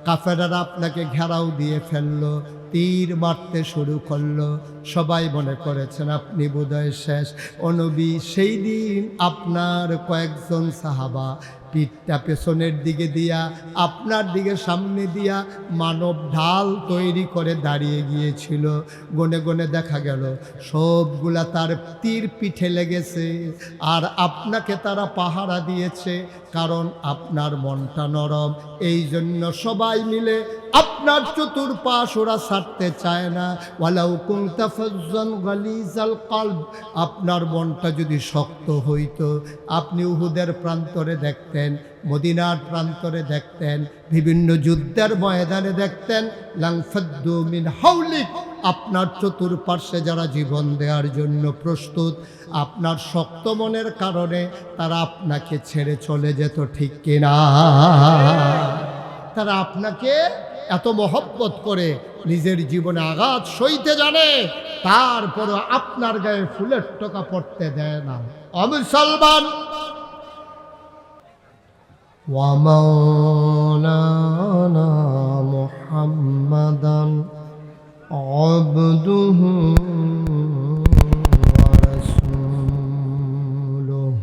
কাফেররা আপনাকে ঘেরাও দিয়ে ফেললো, তীর মারতে শুরু করলো, সবাই মনে করেছেন আপনি বোধহয় শেষ। ও নবী, সেই দিন আপনার কয়েকজন সাহাবা পিঠটা পেছনের দিকে দিয়া আপনার দিকে সামনে দিয়া মানব ঢাল তৈরি করে দাঁড়িয়ে গিয়েছিল। গনে গনে দেখা গেল সবগুলা তার তীর পিঠে লেগেছে, আর আপনাকে তারা পাহারা দিয়েছে, কারণ আপনার মনটা নরম। এই জন্য সবাই মিলে আপনার চতুর্পাশ ওরা ছাড়তে চায় না। ওয়ালাউ কুনতা ফাজ্জান গালিজাল কলব আপনার মনটা যদি শক্ত হইতো, আপনি উহুদের প্রান্তরে দেখতেন, মদিনার প্রান্তরে দেখতেন, বিভিন্ন যুদ্ধের ময়দানে দেখতেন, লাংফাদ্দু মিন হাওলিক আপনার চতুর্পার্শ্বে যারা জীবন দেওয়ার জন্য প্রস্তুত, আপনার শক্ত মনের কারণে তারা আপনাকে ছেড়ে চলে যেত। ঠিক কিনা? তারা আপনাকে এত মহব্বত করে নিজের জীবনে আঘাত সইতে জানে, তারপরও আপনার গায়ে ফুলের টোকা পড়তে দেয় না। মুসলমান, ومولانا محمدا عبده ورسوله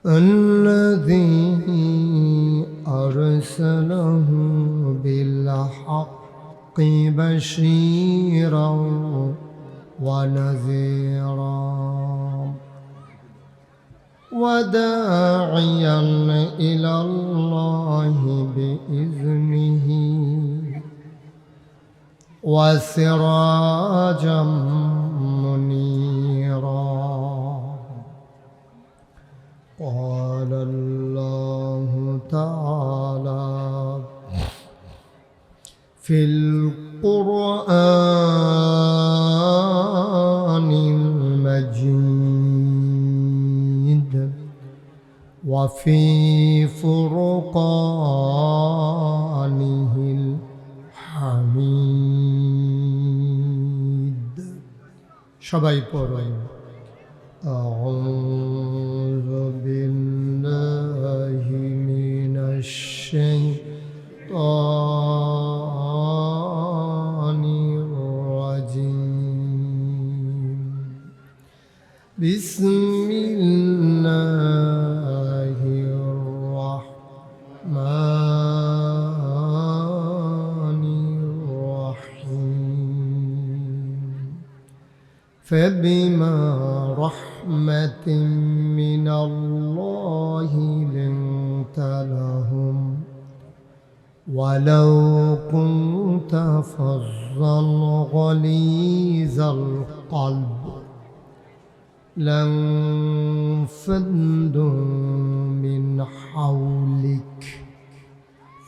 الذي أرسله بالحق بشيرا ونذيرا وداعيا إلى الله بإذنه وسراجا منيرا قال الله تعالى في القرآن المجيد وفي فرقانه الحميد সবাই পড়ুন أعوذ بالله من الشيطان الرجيم بسم الله الرحمن الرحيم فبما رحمة من الله لنت لهم ولو كنت فظا غليظ القلب لانفضوا من حولك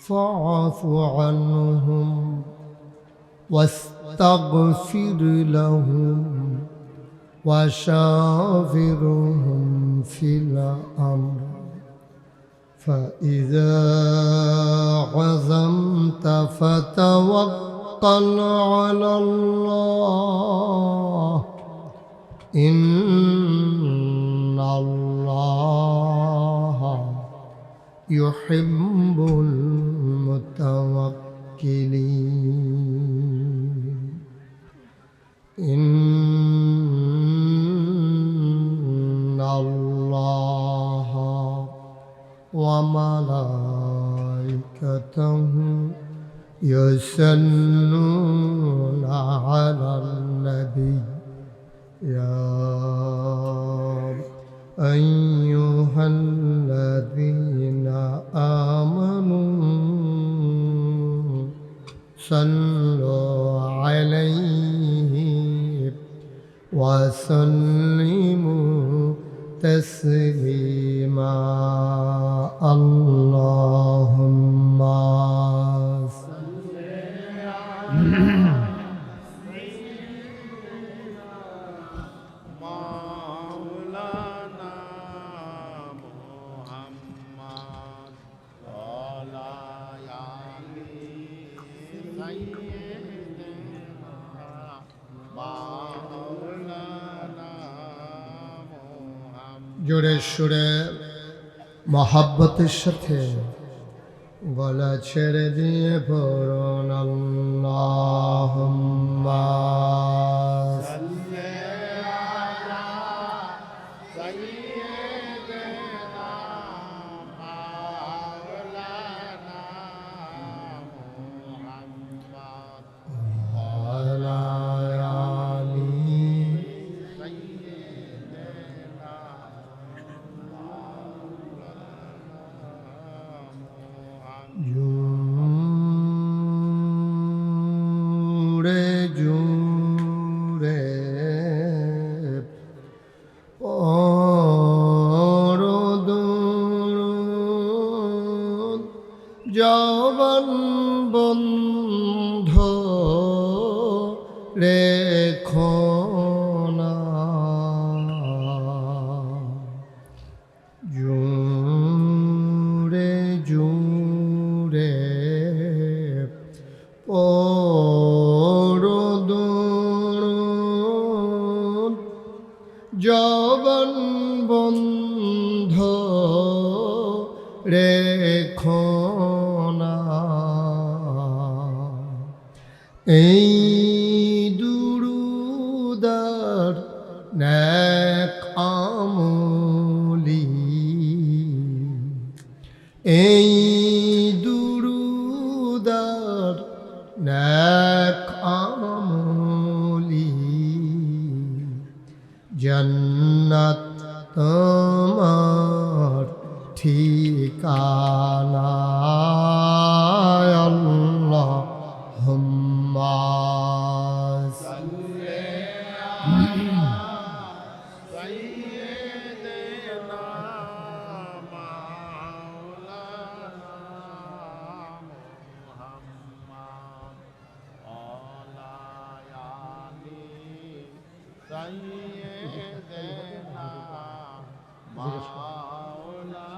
فاعف عنهم واستغفر لهم وشاورهم في الأمر فإذا عزمت فتوكل على الله إن الله يحب المتوكلين إن الله وملائكته يصلون على النبي يا أيها الذين آمنوا صلوا عليه وسلموا تسليما اللهم صل مولانا محمد وعلى آله سيدنا مولانا محمد জোরে সুরে মহাব্বতের সাথে গলা ছেড়ে দিয়ে পড়ুন আল্লাহুম্মা আলা আলি জুড়ে জুড়ে পরদুরুদ জবান বন্ধ রেখো না জুড়ে জুড়ে পরদুরুদ জবান বন্ধ রেখো না এই দুরুদার নেক আমলি এই দুরুদার নেক আমলি জান্নাত তোমার ঠিকানা আল্লাহুম্মা سيدنا مولانا محمد وعلى آله سيدنا مولانا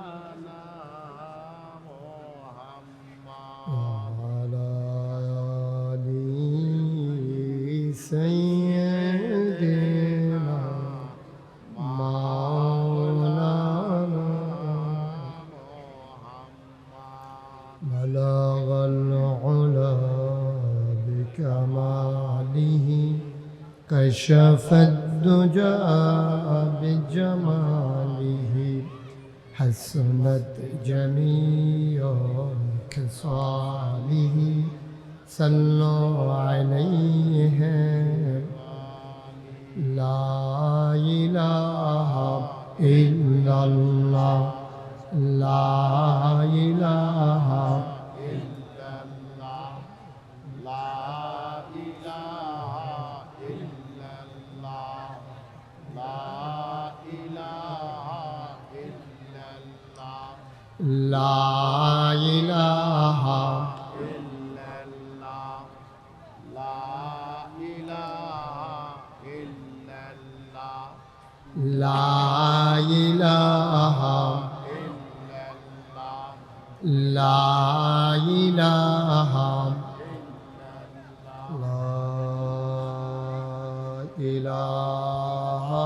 محمد وعلى آل سيدنا مولانا بلغ العلا بكماله كشف الدجى بجماله حسنت جميع خصاله صلوا عليه লা ইলাহা ইল্লাল্লাহ লা ইলাহা ইল্লাল্লাহ লা ইলাহা ইল্লাল্লাহ লা ইলাহা ইল্লাল্লাহ লা ইলাহা ইল্লাল্লাহ লা ইলাহা ইল্লাল্লাহ লা ইলাহা ইল্লাল্লাহ লা ইলাহা লা ইলাহা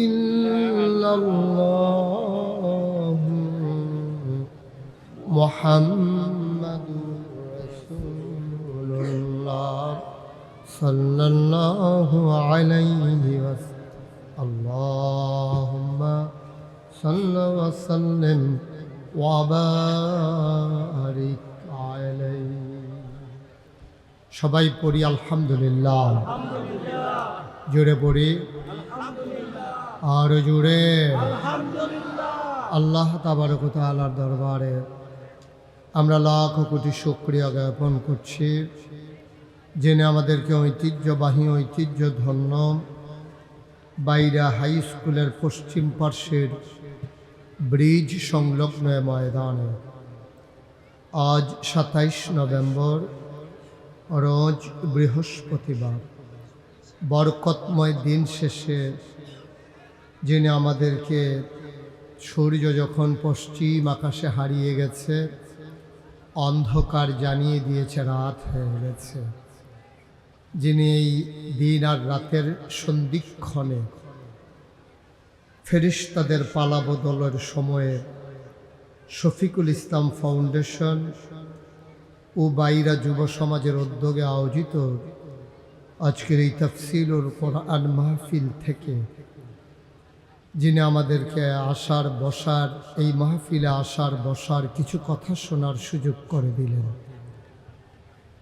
ইল্লাল্লাহ মুহাম্মাদুর রাসূলুল্লাহ সাল্লাল্লাহু আলাইহি ওয়াসাল্লাম আল্লাহুম্মা সাল্লি ওয়া সাল্লিম ওয়া বারিক আলাইহি। সবাই পড়ি আলহামদুলিল্লাহ। জোরে পড়ি আরো জোরে। আল্লাহ তাবারক ওয়া তাআলার দরবারে আমরা লাখ কোটি শুকরিয়া জ্ঞাপন করছি, যিনি আমাদেরকে ঐতিহ্যবাহী ঐতিহ্যধন্য বাইরা হাই স্কুলের পশ্চিম পার্শ্বের ব্রিজ সংলগ্ন ময়দানে আজ 27 নভেম্বর রোজ বৃহস্পতিবার বরকতময় দিন শেষে যিনি আমাদেরকে সূর্য যখন পশ্চিম আকাশে হারিয়ে গেছে, অন্ধকার জানিয়ে দিয়েছে রাত হয়ে গেছে, যিনি এই দিন আর রাতের সন্ধিক্ষণে ফেরেশতাদের পালা বদলের সময়ে শফিকুল ইসলাম ফাউন্ডেশন ও বাইরা যুব সমাজের উদ্যোগে আয়োজিত আজকের এই তাফসীরুল কোরআন মাহফিল থেকে যিনি আমাদেরকে আসার বসার এই মাহফিলে আসার বসার কিছু কথা শোনার সুযোগ করে দিলেন,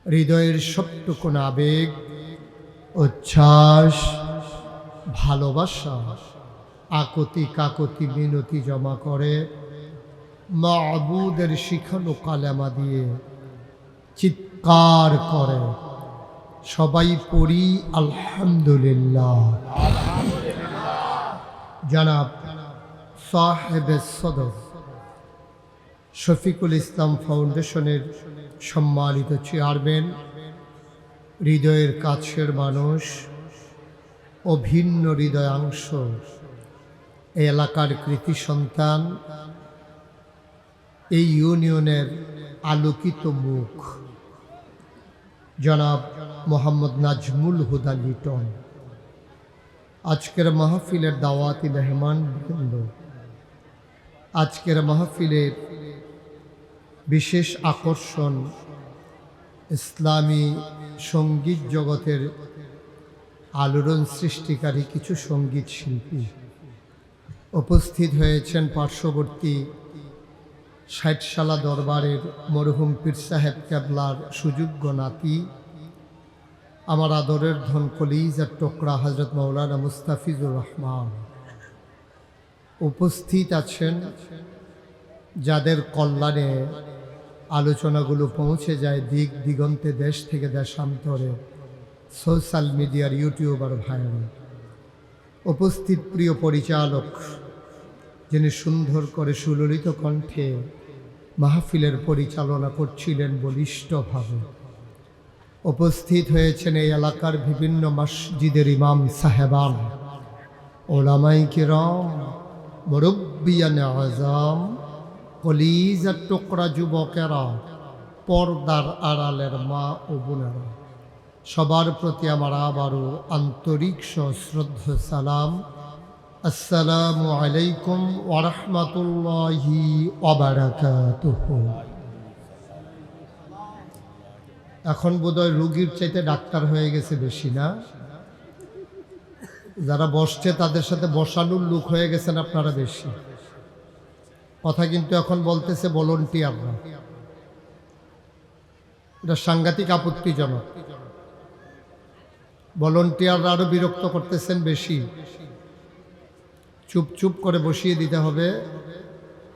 হৃদয়ের সবটুকুন আবেগ, উচ্ছ্বাস, ভালোবাসা, আকুতি কাকুতি মিনতি জমা করে মাবুদের শিখানো কালেমা দিয়ে চিৎকার করে সবাই পড়ি আলহামদুলিল্লাহ। জনাব সাহেবে সদর শফিকুল ইসলাম ফাউন্ডেশনের সম্মানিত চেয়ারম্যান, হৃদয়ের কাছের মানুষ, অভিন্ন হৃদয়াংশ, এই এলাকার কৃতি সন্তান, এই ইউনিয়নের আলোকিত মুখ জনাব মোহাম্মদ নাজমুল হুদা লিটন, আজকের মাহফিলের দাওয়াতি মেহমান বৃন্দ, আজকের মাহফিলের বিশেষ আকর্ষণ ইসলামী সঙ্গীত জগতের আলোড়ন সৃষ্টিকারী কিছু সঙ্গীত শিল্পী উপস্থিত হয়েছেন। পার্শ্ববর্তী 60 সালা দরবারের মরহুম পীর সাহেব কেবলার সুযোগ্য নাতি, আমার আদরের ধন কলিজার টুকরা হযরত মাওলানা মুস্তাফিজুর রহমান উপস্থিত আছেন, যাদের কল্যাণে আলোচনাগুলো পৌঁছে যায় দিক দিগন্তে, দেশ থেকে দেশান্তরে, সোশ্যাল মিডিয়ার ইউটিউবার ভাইরা। উপস্থিত প্রিয় পরিচালক, যিনি সুন্দর করে সুললিত কণ্ঠে মাহফিলের পরিচালনা করছিলেন বলিষ্ঠভাবে। উপস্থিত হয়েছেন এই এলাকার বিভিন্ন মসজিদের ইমাম সাহেবান, ওলামায়ে কিরাম, মুরব্বিয়ানে আযম, কলিজার টুকরা যুবকেরা, পর্দার আড়ালের মা ও বোনেরা, সবার প্রতি আমার আবারও আন্তরিক সশ্রদ্ধ সালাম। আসসালামু আলাইকুম ওয়া রাহমাতুল্লাহি ওয়া বারাকাতুহু। এখন বোধহয় রোগীর চাইতে ডাক্তার হয়ে গেছে বেশি, না? যারা বসছে তাদের সাথে বসানোর লোক হয়ে গেছেন আপনারা বেশি। কথা কিন্তু এখন বলতেছে ভলান্টিয়াররা, এটা সাংঘাতিক আপত্তিজনক। ভলান্টিয়াররা আরও বিরক্ত করতেছেন বেশি। চুপ চুপ করে বসিয়ে দিতে হবে,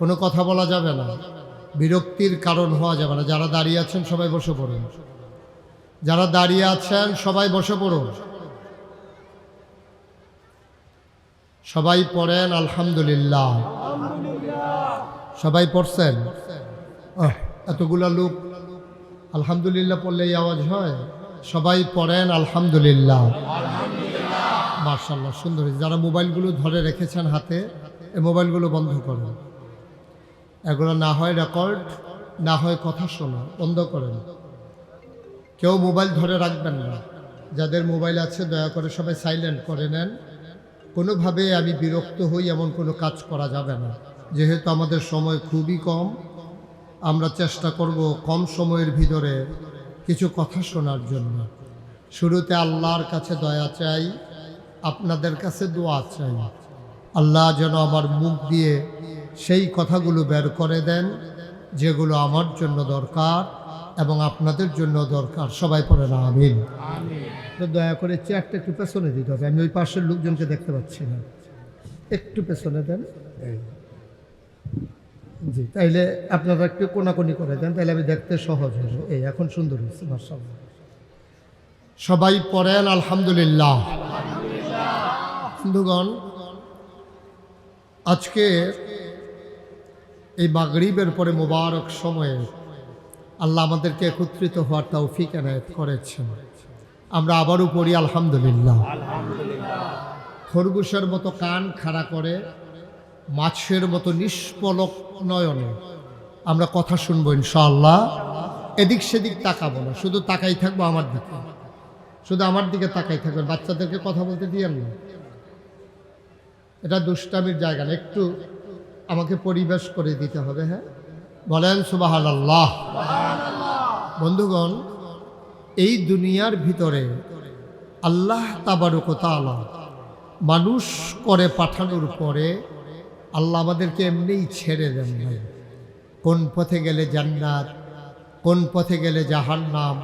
কোনো কথা বলা যাবে না, বিরক্তির কারণ হওয়া যাবে না। যারা দাঁড়িয়ে আছেন সবাই বসে পড়ুন, যারা দাঁড়িয়ে আছেন সবাই বসে পড়ুন। সবাই পড়েন আলহামদুলিল্লাহ। সবাই পড়ছেন? এতগুলা লোক আলহামদুলিল্লাহ পড়লে এই আওয়াজ হয়? সবাই পড়েন আলহামদুলিল্লাহ। মাশাআল্লাহ, সুন্দর। যারা মোবাইলগুলো ধরে রেখেছেন হাতে, এই মোবাইলগুলো বন্ধ করুন। এগুলো না হয় রেকর্ড, না হয় কথা শোনা, বন্ধ করেন। কেউ মোবাইল ধরে রাখবেন না। যাদের মোবাইল আছে দয়া করে সবাই সাইলেন্ট করে নেন। কোনোভাবে আমি বিরক্ত হই এমন কোনো কাজ করা যাবে না। যেহেতু আমাদের সময় খুবই কম, আমরা চেষ্টা করব কম সময়ের ভিতরে কিছু কথা শোনার জন্য। শুরুতে আল্লাহর কাছে দয়া চাই, আপনাদের কাছে দোয়া চাই। আল্লাহ যেন আমার মুখ দিয়ে সেই কথাগুলো বের করে দেন যেগুলো আমার জন্য দরকার এবং আপনাদের জন্য দরকার। সবাই পড়েন আমিন। তো দয়া করে চেয়ারটা একটু পেছনে দিতে হবে, আমি ওই পাশের লোকজনকে দেখতে পাচ্ছি না। একটু পেছনে দেন, জি, তাইলে আপনারা একটু কোনাকুনি করে দেন, তাইলে আমি দেখতে সহজ হবে। এই এখন সুন্দর হয়েছে, মাশাআল্লাহ। সবাই পড়েন আলহামদুলিল্লাহ। বন্ধুগণ, আজকে এই মাগরিবের পরে মোবারক সময়ে আল্লাহ আমাদেরকে একত্রিত হওয়ার তৌফিক এনায়েত করেছেন। আমরা আবারও পড়ি আলহামদুলিল্লাহ। খরগোশের মতো কান খাড়া করে, মাছের মতো নিষ্পলক নয়নে আমরা কথা শুনবো ইনশাআল্লাহ। এদিক সেদিক তাকাবো না, শুধু তাকাই থাকবো আমার দিকে, শুধু আমার দিকে তাকাই থাকবেন। বাচ্চাদেরকে কথা বলতে দিয়েন না, এটা দুষ্টামির জায়গা না। একটু আমাকে পরিবেশ করে দিতে হবে। হ্যাঁ, বলেন সুবহানাল্লাহ। বন্ধুগণ, এই দুনিয়ার ভিতরে আল্লাহ তাবারক ওয়া তাআলা মানুষ করে পাঠানোর পরে আল্লাহ আমাদেরকে এমনিই ছেড়ে দেন নাই। কোন পথে গেলে জান্নাত, কোন পথে গেলে জাহান্নাম,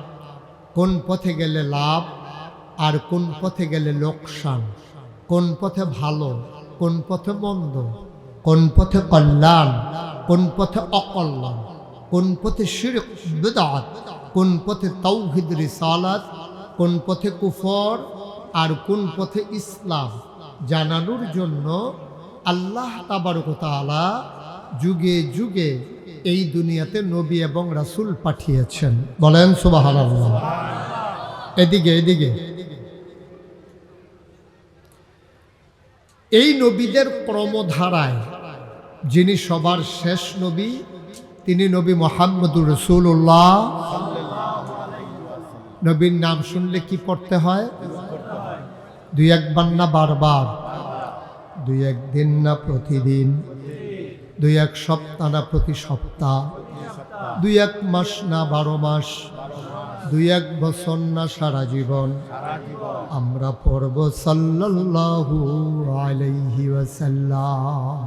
কোন পথে গেলে লাভ আর কোন পথে গেলে লোকসান, কোন পথে ভালো, কোন পথে মন্দ, কোন পথে কল্যাণ, কোন পথে অকল্যাণ, কোন পথে শিরক বিদআত, কোন পথে তাওহীদ রিসালাত, কোন পথে কুফর আর কোন পথে ইসলাম জানানোর জন্য আল্লাহ তাবারক ওয়া তাআলা যুগে যুগে এই দুনিয়াতে নবী এবং রাসূল পাঠিয়েছেন। বলেন সুবহানাল্লাহ। এদিকে এদিকে এই নবীদের ক্রমধারায় যিনি সবার শেষ নবী, তিনি নবী মুহাম্মদুর রাসূলুল্লাহ। নবীর নাম শুনলে কি পড়তে হয়? দুই একবার না বারবার, দুই একদিন না প্রতিদিন, দুই এক সপ্তাহ না প্রতি সপ্তাহ, দুই এক মাস না 12 মাস, দুই এক বছর না সারা জীবন আমরা পড়ব সাল্লাল্লাহু আলাইহি ওয়াসাল্লাম।